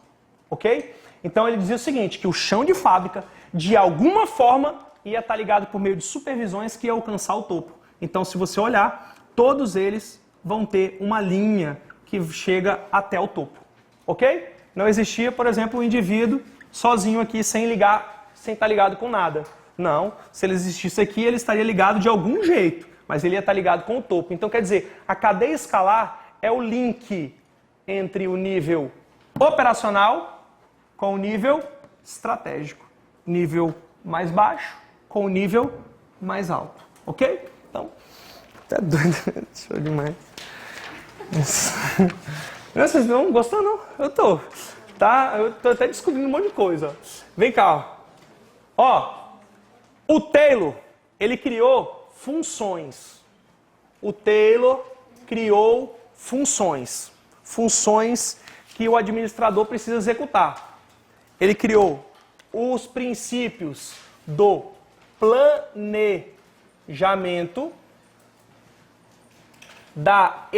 ok? Então ele dizia o seguinte, que o chão de fábrica, de alguma forma, ia estar ligado por meio de supervisões que ia alcançar o topo. Então se você olhar, todos eles vão ter uma linha que chega até o topo, ok? Não existia, por exemplo, um indivíduo sozinho aqui sem estar ligado com nada. Não, se ele existisse aqui, ele estaria ligado de algum jeito, mas ele ia estar ligado com o topo. Então, quer dizer, a cadeia escalar é o link entre o nível operacional com o nível estratégico. Nível mais baixo com o nível mais alto. Ok? Então, tá doido. Show demais. Vocês não gostam, não? Eu tô. Tá? Eu tô até descobrindo um monte de coisa. Vem cá. Ó, o Taylor, ele criou funções. O Taylor criou funções. Funções que o administrador precisa executar. Ele criou os princípios do planejamento, da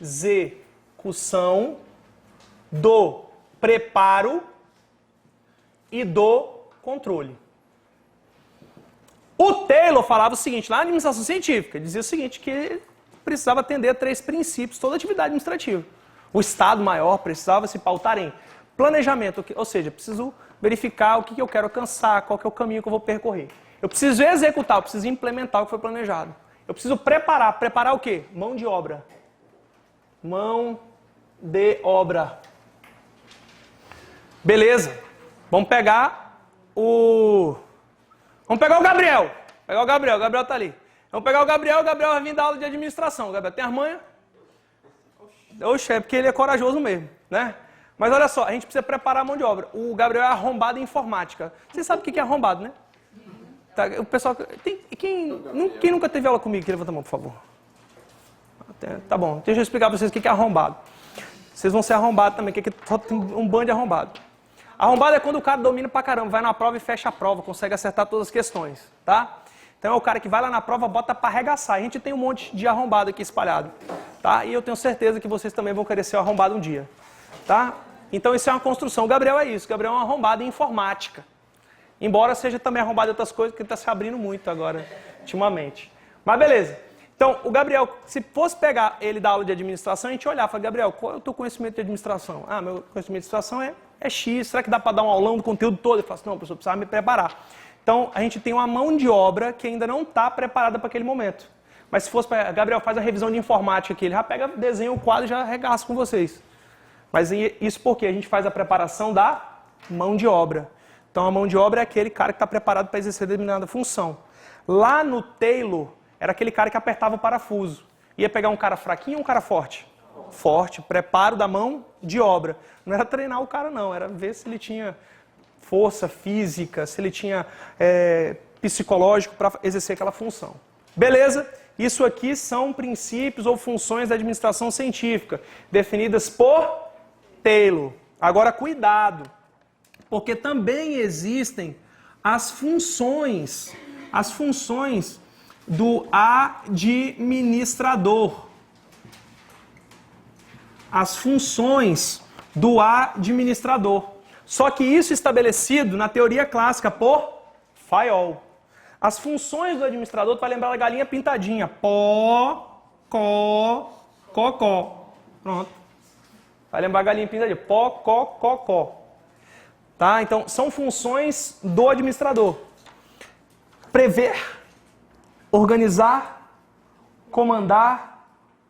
execução, do preparo e do controle. O Taylor falava o seguinte, lá na administração científica, dizia o seguinte, que precisava atender a 3 princípios, toda atividade administrativa. O Estado maior precisava se pautar em planejamento, ou seja, preciso verificar o que eu quero alcançar, qual que é o caminho que eu vou percorrer. Eu preciso executar, eu preciso implementar o que foi planejado. Eu preciso preparar. Preparar o quê? Mão de obra. Mão de obra. Beleza. Vamos pegar o Gabriel. O Gabriel tá ali. Vamos pegar o Gabriel vai vir dar aula de administração. O Gabriel tem as manhas? Oxe, é porque ele é corajoso mesmo, né? Mas olha só, a gente precisa preparar a mão de obra. O Gabriel é arrombado em informática. Você sabe o que é arrombado, né? Tá, o pessoal, quem nunca teve aula comigo? Que levanta a mão, por favor. Tá bom, deixa eu explicar para vocês o que é arrombado. Vocês vão ser arrombados também, que só tem um bando de arrombado. Arrombado é quando o cara domina pra caramba, vai na prova e fecha a prova, consegue acertar todas as questões, tá? Então é o cara que vai lá na prova, bota pra arregaçar. A gente tem um monte de arrombado aqui espalhado, tá? E eu tenho certeza que vocês também vão querer ser arrombado um dia, tá? Então isso é uma construção. O Gabriel é isso, o Gabriel é um arrombado em informática. Embora seja também arrombado em outras coisas, que ele está se abrindo muito agora, ultimamente. Mas beleza. Então, o Gabriel, se fosse pegar ele da aula de administração, a gente olhar e falar, Gabriel, qual é o teu conhecimento de administração? Ah, meu conhecimento de administração é X. Será que dá para dar um aulão do conteúdo todo? Ele fala assim, não, professor, precisava me preparar. Então, a gente tem uma mão de obra que ainda não está preparada para aquele momento. Mas se fosse para... Gabriel, faz a revisão de informática aqui. Ele já pega, desenha o quadro e já arregaça com vocês. Mas isso porque a gente faz a preparação da mão de obra. Então, a mão de obra é aquele cara que está preparado para exercer determinada função. Lá no Taylor, era aquele cara que apertava o parafuso. Ia pegar um cara fraquinho ou um cara forte? Forte, preparo da mão de obra. Não era treinar o cara, não. Era ver se ele tinha força física, se ele tinha psicológico para exercer aquela função. Beleza? Isso aqui são princípios ou funções da administração científica, definidas por Taylor. Agora, cuidado, porque também existem as funções do administrador. As funções do administrador. Só que isso estabelecido na teoria clássica por Fayol. As funções do administrador, tu vai lembrar da galinha pintadinha. Pó, có, cocó. Pronto. Vai lembrar a galinha pintadinha. Pó, có, cocó. Tá? Então, são funções do administrador. Prever, organizar, comandar,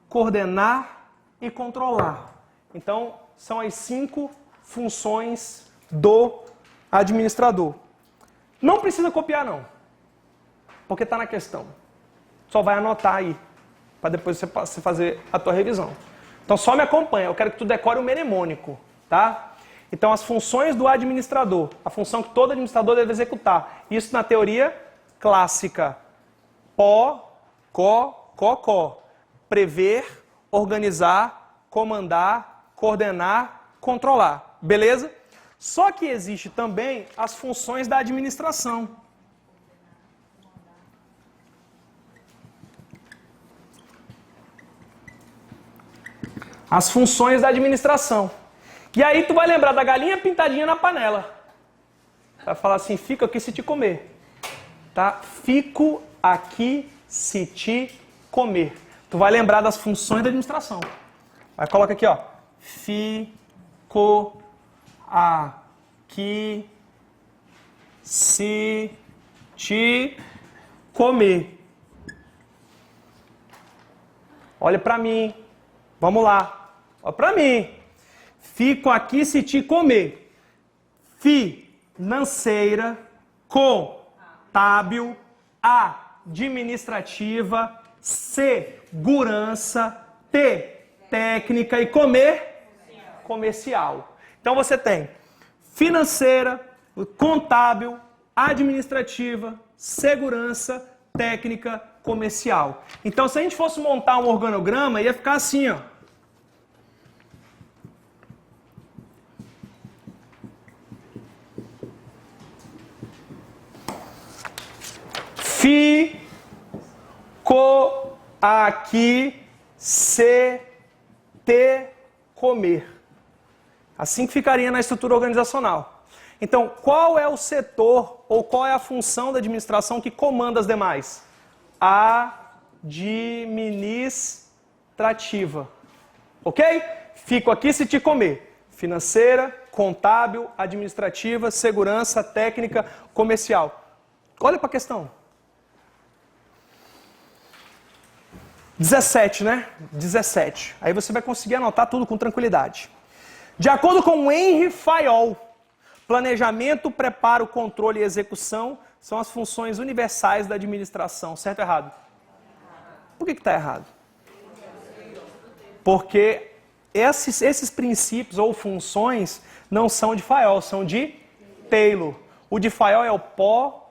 coordenar e controlar. Então, são as 5 funções do administrador. Não precisa copiar, não. Porque está na questão. Só vai anotar aí, para depois você fazer a tua revisão. Então, só me acompanha. Eu quero que tu decore o mnemônico, tá? Então, as funções do administrador. A função que todo administrador deve executar. Isso na teoria clássica. Pó, có, cocó. Prever, organizar, comandar, coordenar, controlar. Beleza? Só que existe também as funções da administração. As funções da administração. E aí tu vai lembrar da galinha pintadinha na panela. Vai falar assim, fico aqui se te comer. Tá? Fico aqui se te comer. Tu vai lembrar das funções da administração. Aí coloca aqui, ó. Fico aqui se te comer. Olha pra mim. Vamos lá. Olha pra mim. Fico aqui se te comer. financeira, contábil, administrativa, segurança, técnica e comercial. Então você tem financeira, contábil, administrativa, segurança, técnica, comercial. Então se a gente fosse montar um organograma, ia ficar assim, ó. Aqui, comer. Assim que ficaria na estrutura organizacional. Então, qual é o setor ou qual é a função da administração que comanda as demais? Administrativa. Ok? Fico aqui se te comer. Financeira, contábil, administrativa, segurança, técnica, comercial. Olha para a questão. 17, né? 17. Aí você vai conseguir anotar tudo com tranquilidade. De acordo com Henry Fayol, planejamento, preparo, controle e execução são as funções universais da administração. Certo ou errado? Por que está errado? Porque esses princípios ou funções não são de Fayol, são de Taylor. O de Fayol é o có.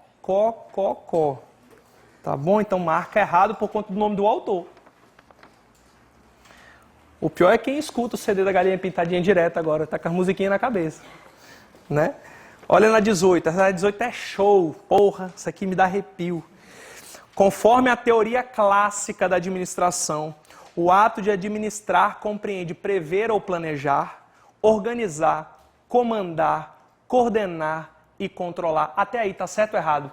Tá bom? Então marca errado por conta do nome do autor. O pior é quem escuta o CD da Galinha Pintadinha direto agora, tá com as musiquinhas na cabeça, né? Olha na 18, essa 18 é show, porra, isso aqui me dá arrepio. Conforme a teoria clássica da administração, o ato de administrar compreende prever ou planejar, organizar, comandar, coordenar e controlar. Até aí, tá certo ou errado?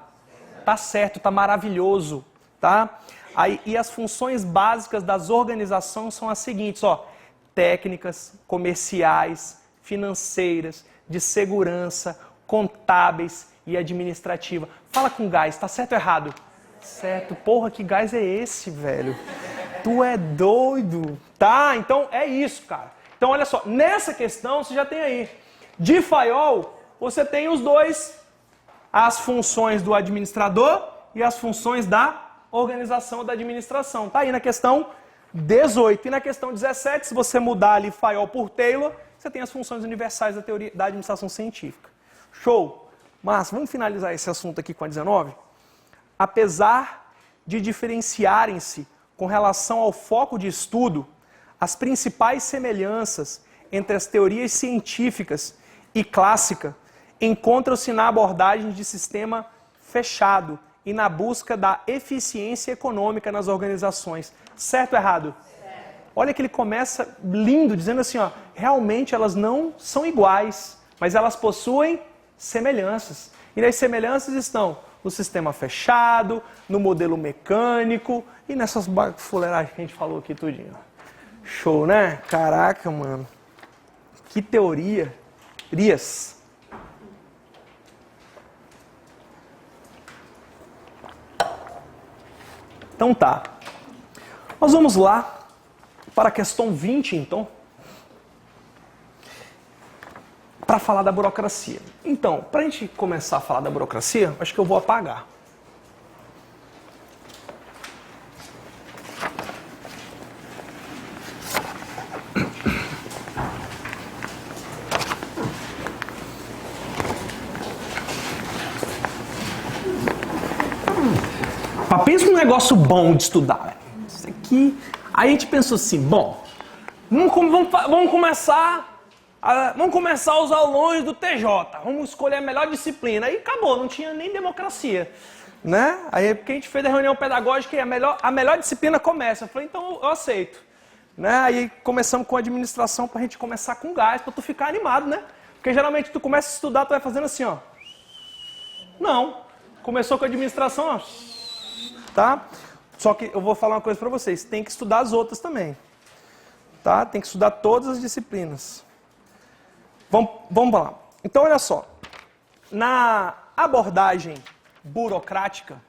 Tá certo, tá maravilhoso, tá? Aí, e as funções básicas das organizações são as seguintes, ó, técnicas, comerciais, financeiras, de segurança, contábeis e administrativa. Fala com gás, tá certo ou errado? Certo, porra, que gás é esse, velho? Tu é doido, tá? Então é isso, cara. Então olha só, nessa questão você já tem aí, de Fayol, você tem os dois, as funções do administrador e as funções da organização da administração. Tá aí na questão 18. E na questão 17, se você mudar ali Fayol por Taylor, você tem as funções universais da teoria da administração científica. Show! Mas vamos finalizar esse assunto aqui com a 19? Apesar de diferenciarem-se com relação ao foco de estudo, as principais semelhanças entre as teorias científicas e clássica encontram-se na abordagem de sistema fechado e na busca da eficiência econômica nas organizações. Certo ou errado? Certo. Olha que ele começa lindo, dizendo assim, ó, realmente elas não são iguais, mas elas possuem semelhanças. E nas semelhanças estão no sistema fechado, no modelo mecânico e nessas fuleiragens que a gente falou aqui tudinho. Show, né? Caraca, mano. Que teoria. Rias. Então tá, nós vamos lá para a questão 20, então, para falar da burocracia. Então, para a gente começar a falar da burocracia, acho que eu vou apagar. Pensa num negócio bom de estudar. Isso aqui. Aí a gente pensou assim, bom, vamos começar a usar o longe do TJ. Vamos escolher a melhor disciplina. Aí acabou, não tinha nem democracia. Né? Aí porque a gente fez a reunião pedagógica e a melhor disciplina começa. Eu falei, então eu aceito. Né? Aí começamos com a administração pra gente começar com gás, pra tu ficar animado, né? Porque geralmente tu começa a estudar, tu vai fazendo assim, ó. Não. Começou com a administração, ó. Tá? Só que eu vou falar uma coisa para vocês, tem que estudar as outras também. Tá? Tem que estudar todas as disciplinas. Vamos lá. Então, olha só. Na abordagem burocrática,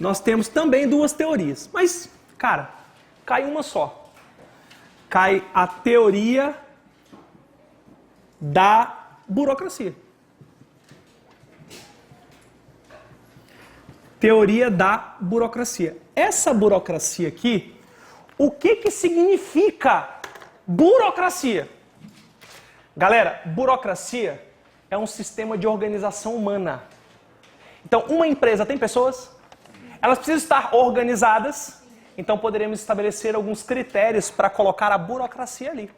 nós temos também duas teorias. Mas, cara, cai uma só. Cai a teoria da burocracia. Teoria da burocracia. Essa burocracia aqui, o que significa burocracia? Galera, burocracia é um sistema de organização humana. Então, uma empresa tem pessoas, elas precisam estar organizadas, então poderemos estabelecer alguns critérios para colocar a burocracia ali.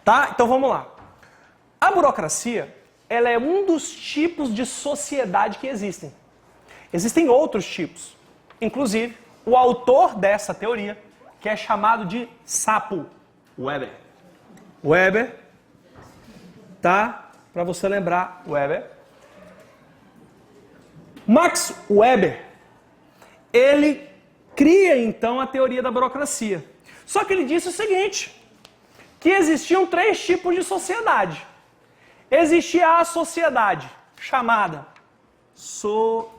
Tá? Então vamos lá. A burocracia, ela é um dos tipos de sociedade que existem. Existem outros tipos. Inclusive, o autor dessa teoria, que é chamado de Sapo, Weber. Weber, tá? Para você lembrar, Weber. Max Weber, ele cria então a teoria da burocracia. Só que ele disse o seguinte, que existiam três tipos de sociedade. Existia a sociedade chamada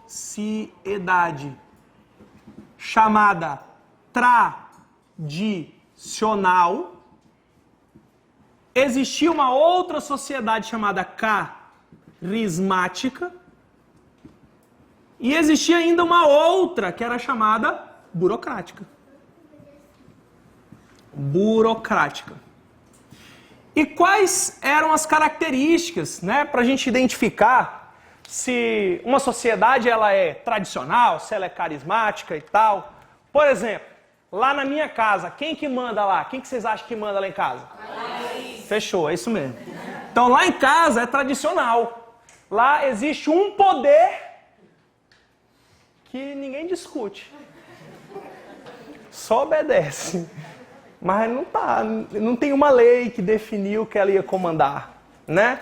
sociedade, chamada tradicional. Existia uma outra sociedade chamada carismática. E existia ainda uma outra que era chamada burocrática. Burocrática. E quais eram as características, né, para a gente identificar se uma sociedade ela é tradicional, se ela é carismática e tal? Por exemplo, lá na minha casa, quem que manda lá? Quem que vocês acham que manda lá em casa? Fechou, é isso mesmo. Então lá em casa é tradicional. Lá existe um poder que ninguém discute. Só obedece. Mas não tem uma lei que definiu que ela ia comandar, né?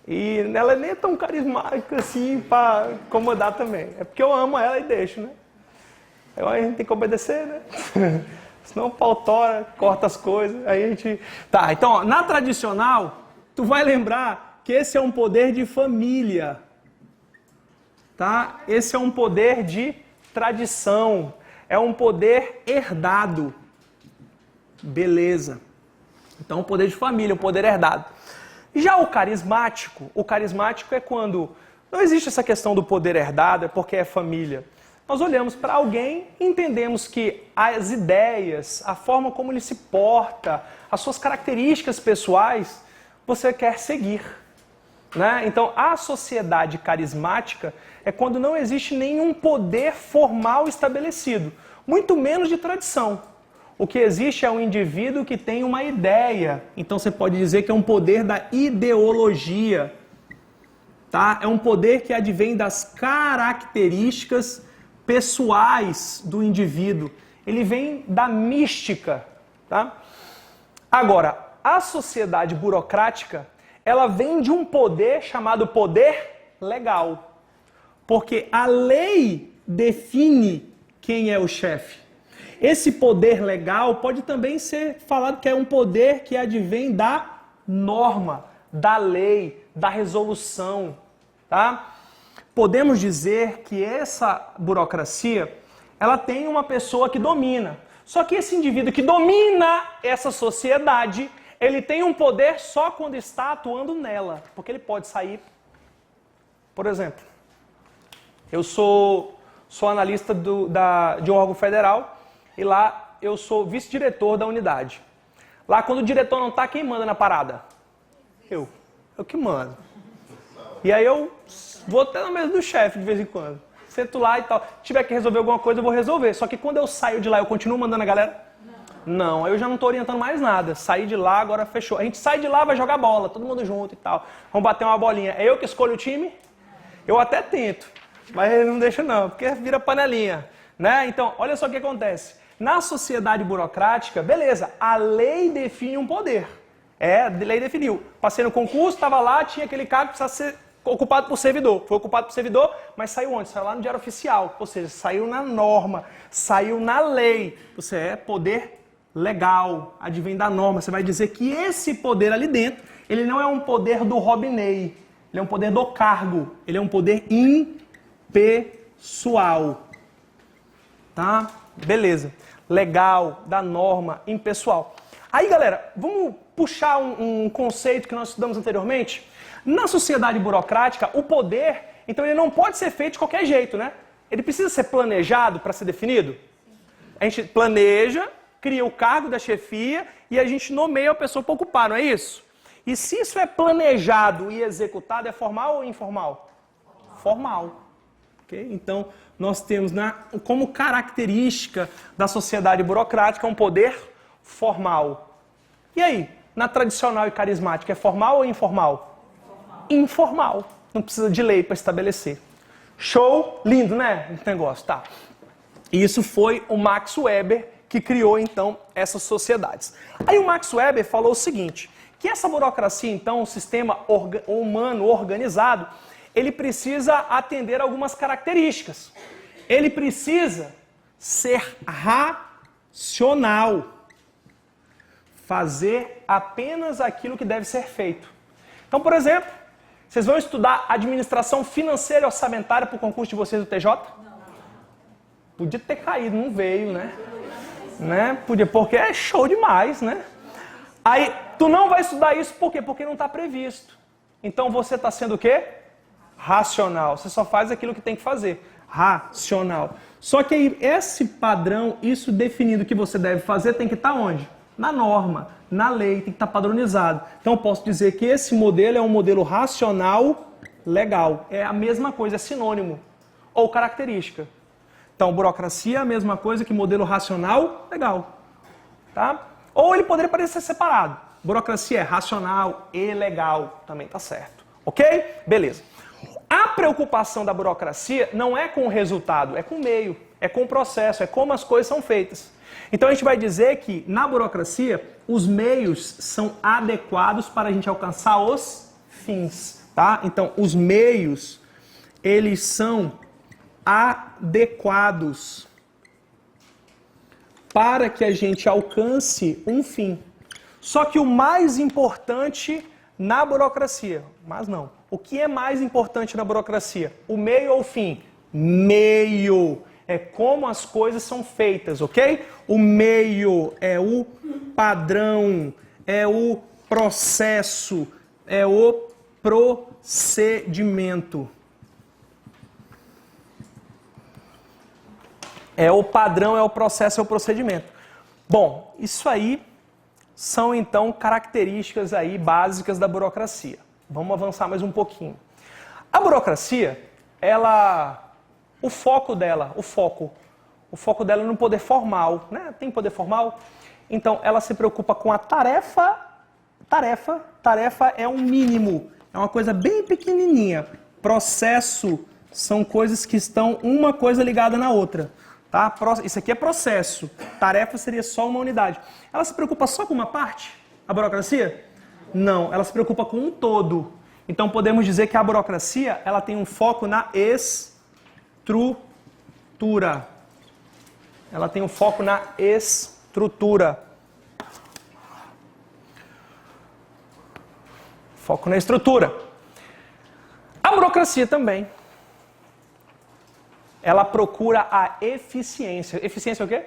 E ela nem é tão carismática assim para comandar também. É porque eu amo ela e deixo, né? A gente tem que obedecer, né? Senão o pau tora, corta as coisas, aí a gente... Tá, então, ó, na tradicional, tu vai lembrar que esse é um poder de família, tá? Esse é um poder de tradição, é um poder herdado. Beleza. Então, um poder de família, um poder herdado. Já o carismático é quando não existe essa questão do poder herdado, é porque é família. Nós olhamos para alguém e entendemos que as ideias, a forma como ele se porta, as suas características pessoais, você quer seguir, né? Então, a sociedade carismática é quando não existe nenhum poder formal estabelecido, muito menos de tradição. O que existe é um indivíduo que tem uma ideia. Então você pode dizer que é um poder da ideologia. Tá? É um poder que advém das características pessoais do indivíduo. Ele vem da mística. Tá? Agora, a sociedade burocrática, ela vem de um poder chamado poder legal. Porque a lei define quem é o chefe. Esse poder legal pode também ser falado que é um poder que advém da norma, da lei, da resolução, tá? Podemos dizer que essa burocracia, ela tem uma pessoa que domina. Só que esse indivíduo que domina essa sociedade, ele tem um poder só quando está atuando nela, porque ele pode sair. Por exemplo, eu sou analista de um órgão federal, e lá eu sou vice-diretor da unidade. Lá quando o diretor não está, quem manda na parada? Eu que mando. E aí eu vou até na mesa do chefe de vez em quando. Sento lá e tal. Se tiver que resolver alguma coisa, eu vou resolver. Só que quando eu saio de lá, eu continuo mandando a galera? Não, eu já não estou orientando mais nada. Saí de lá, agora fechou. A gente sai de lá, vai jogar bola, todo mundo junto e tal. Vamos bater uma bolinha. É eu que escolho o time? Eu até tento, mas ele não deixa não, porque vira panelinha. Né? Então, olha só o que acontece. Na sociedade burocrática, beleza, a lei define um poder. A lei definiu. Passei no concurso, estava lá, tinha aquele cargo que precisava ser ocupado por servidor. Foi ocupado por servidor, mas saiu onde? Saiu lá no Diário Oficial. Ou seja, saiu na norma, saiu na lei. Você é poder legal, advém da norma. Você vai dizer que esse poder ali dentro, ele não é um poder do Robinei. Ele é um poder do cargo. Ele é um poder impessoal. Tá? Beleza. Legal, da norma, impessoal. Aí, galera, vamos puxar um conceito que nós estudamos anteriormente. Na sociedade burocrática, o poder, então ele não pode ser feito de qualquer jeito, né? Ele precisa ser planejado para ser definido. A gente planeja, cria o cargo da chefia e a gente nomeia a pessoa para ocupar, não é isso? E se isso é planejado e executado, é formal ou informal? Formal. Okay? Então, nós temos como característica da sociedade burocrática um poder formal. E aí, na tradicional e carismática, é formal ou informal? Informal. Não precisa de lei para estabelecer. Show? Lindo, né? Esse negócio, tá. E isso foi o Max Weber que criou, então, essas sociedades. Aí o Max Weber falou o seguinte, que essa burocracia, então, um sistema humano organizado, ele precisa atender algumas características. Ele precisa ser racional. Fazer apenas aquilo que deve ser feito. Então, por exemplo, vocês vão estudar administração financeira e orçamentária para o concurso de vocês do TJ? Não. Podia ter caído, não veio, né? Podia, porque é show demais, né? Aí, tu não vai estudar isso por quê? Porque não está previsto. Então, você está sendo o quê? Racional. Você só faz aquilo que tem que fazer. Racional. Só que aí, esse padrão, isso definido que você deve fazer, tem que estar onde? Na norma, na lei, tem que estar padronizado. Então, eu posso dizer que esse modelo é um modelo racional legal. É a mesma coisa, é sinônimo. Ou característica. Então, burocracia é a mesma coisa que modelo racional legal. Tá? Ou ele poderia parecer separado. Burocracia é racional e legal. Também tá certo. Ok? Beleza. A preocupação da burocracia não é com o resultado, é com o meio, é com o processo, é como as coisas são feitas. Então a gente vai dizer que na burocracia os meios são adequados para a gente alcançar os fins, tá? Então os meios, eles são adequados para que a gente alcance um fim. Só que o mais importante na burocracia, mas não. O que é mais importante na burocracia? O meio ou o fim? Meio. É como as coisas são feitas, ok? O meio é o padrão, é o processo, é o procedimento. É o padrão, é o processo, é o procedimento. Bom, isso aí são então características aí básicas da burocracia. Vamos avançar mais um pouquinho. A burocracia, o foco dela é no poder formal, né? Tem poder formal? Então, ela se preocupa com a tarefa. Tarefa é um mínimo, é uma coisa bem pequenininha. Processo são coisas que estão uma coisa ligada na outra. Tá? Isso aqui é processo. Tarefa seria só uma unidade. Ela se preocupa só com uma parte? A burocracia? Não, ela se preocupa com um todo. Então podemos dizer que a burocracia ela tem um foco na estrutura. Ela tem um foco na estrutura. Foco na estrutura. A burocracia também. Ela procura a eficiência. Eficiência é o quê?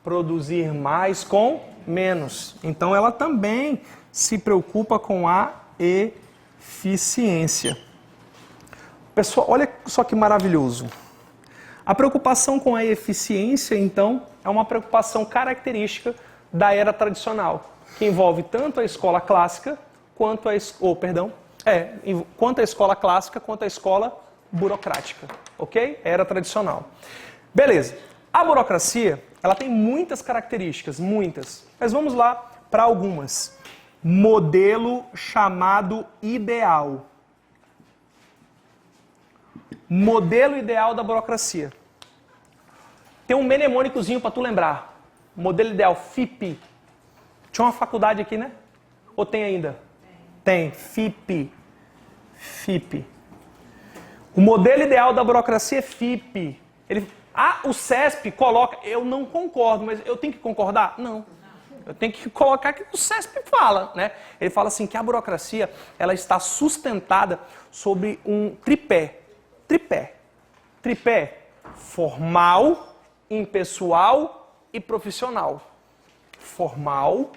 Produzir mais com menos. Então ela também se preocupa com a eficiência. Pessoal, olha só que maravilhoso. A preocupação com a eficiência, então, é uma preocupação característica da era tradicional, que envolve tanto a escola clássica quanto quanto a escola clássica quanto a escola burocrática, ok? Era tradicional. Beleza. A burocracia, ela tem muitas características, muitas. Mas vamos lá para algumas. Modelo chamado ideal. Modelo ideal da burocracia. Tem um mnemônicozinho para tu lembrar. Modelo ideal, FIP. Tinha uma faculdade aqui, né? Ou tem ainda? Tem. FIP. FIP. O modelo ideal da burocracia é FIP. O CESP coloca... Eu não concordo, mas eu tenho que concordar? Não. Eu tenho que colocar o que o CESP fala, né? Ele fala assim que a burocracia ela está sustentada sobre um tripé. Tripé formal, impessoal e profissional. Formal,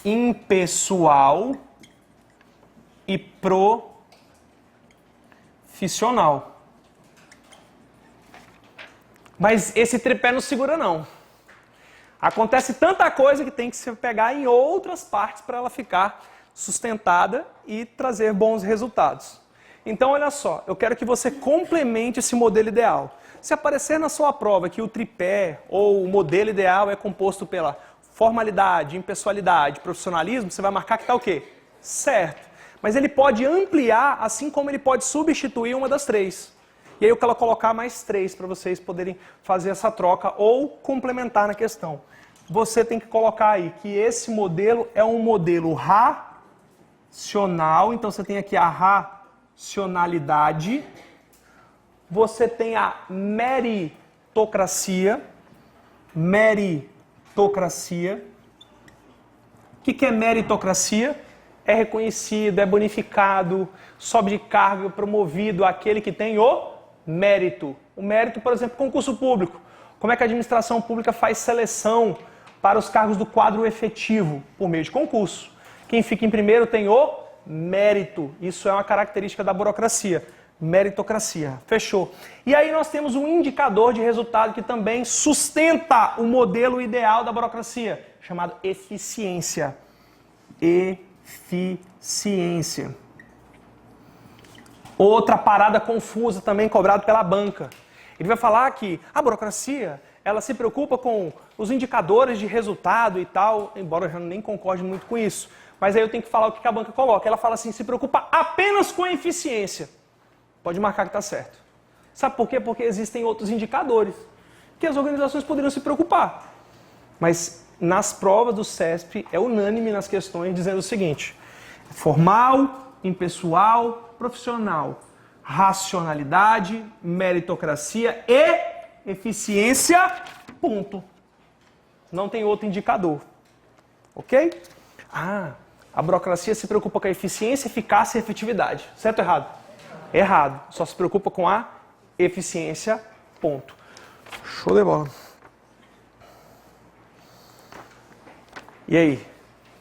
impessoal e profissional. Mas esse tripé não segura não. Acontece tanta coisa que tem que se pegar em outras partes para ela ficar sustentada e trazer bons resultados. Então, olha só, eu quero que você complemente esse modelo ideal. Se aparecer na sua prova que o tripé ou o modelo ideal é composto pela formalidade, impessoalidade, profissionalismo, você vai marcar que está o quê? Certo. Mas ele pode ampliar, assim como ele pode substituir uma das três. E aí eu quero colocar mais 3 para vocês poderem fazer essa troca ou complementar na questão. Você tem que colocar aí que esse modelo é um modelo racional. Então você tem aqui a racionalidade. Você tem a meritocracia. Meritocracia. O que é meritocracia? É reconhecido, é bonificado, sobe de cargo, é promovido aquele que tem o mérito. O mérito, por exemplo, concurso público. Como é que a administração pública faz seleção para os cargos do quadro efetivo? Por meio de concurso. Quem fica em primeiro tem o mérito. Isso é uma característica da burocracia. Meritocracia. Fechou. E aí nós temos um indicador de resultado que também sustenta o modelo ideal da burocracia, chamado eficiência. Eficiência. Outra parada confusa também cobrada pela banca. Ele vai falar que a burocracia, ela se preocupa com os indicadores de resultado e tal, embora eu já nem concorde muito com isso. Mas aí eu tenho que falar o que a banca coloca. Ela fala assim, se preocupa apenas com a eficiência. Pode marcar que está certo. Sabe por quê? Porque existem outros indicadores que as organizações poderiam se preocupar. Mas nas provas do CESP é unânime nas questões dizendo o seguinte: formal, impessoal, profissional, racionalidade, meritocracia e eficiência, ponto. Não tem outro indicador. Ok? A burocracia se preocupa com a eficiência, eficácia e efetividade. Certo ou errado? Errado. Só se preocupa com a eficiência, ponto. Show de bola. E aí?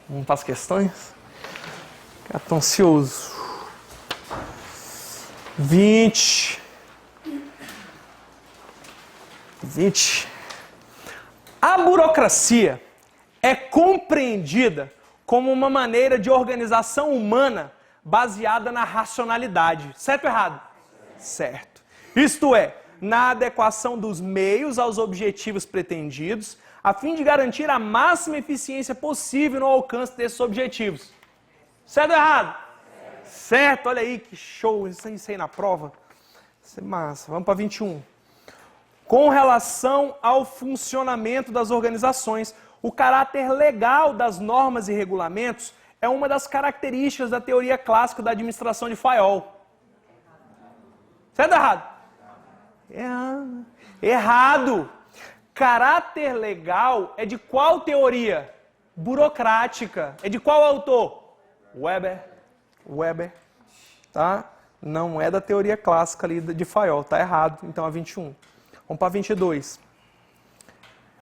Vamos para as questões? Eu tô ansioso. 20. A burocracia é compreendida como uma maneira de organização humana baseada na racionalidade. Certo ou errado? Certo. Isto é, na adequação dos meios aos objetivos pretendidos, a fim de garantir a máxima eficiência possível no alcance desses objetivos. Certo ou errado? Certo, olha aí que show, isso aí na prova. Isso é massa. Vamos para 21. Com relação ao funcionamento das organizações, o caráter legal das normas e regulamentos é uma das características da teoria clássica da administração de Fayol. Certo ou errado? Errado. Caráter legal é de qual teoria? Burocrática. É de qual autor? Weber. Tá? Não é da teoria clássica ali de Fayol. Tá errado. Então é 21. Vamos para 22.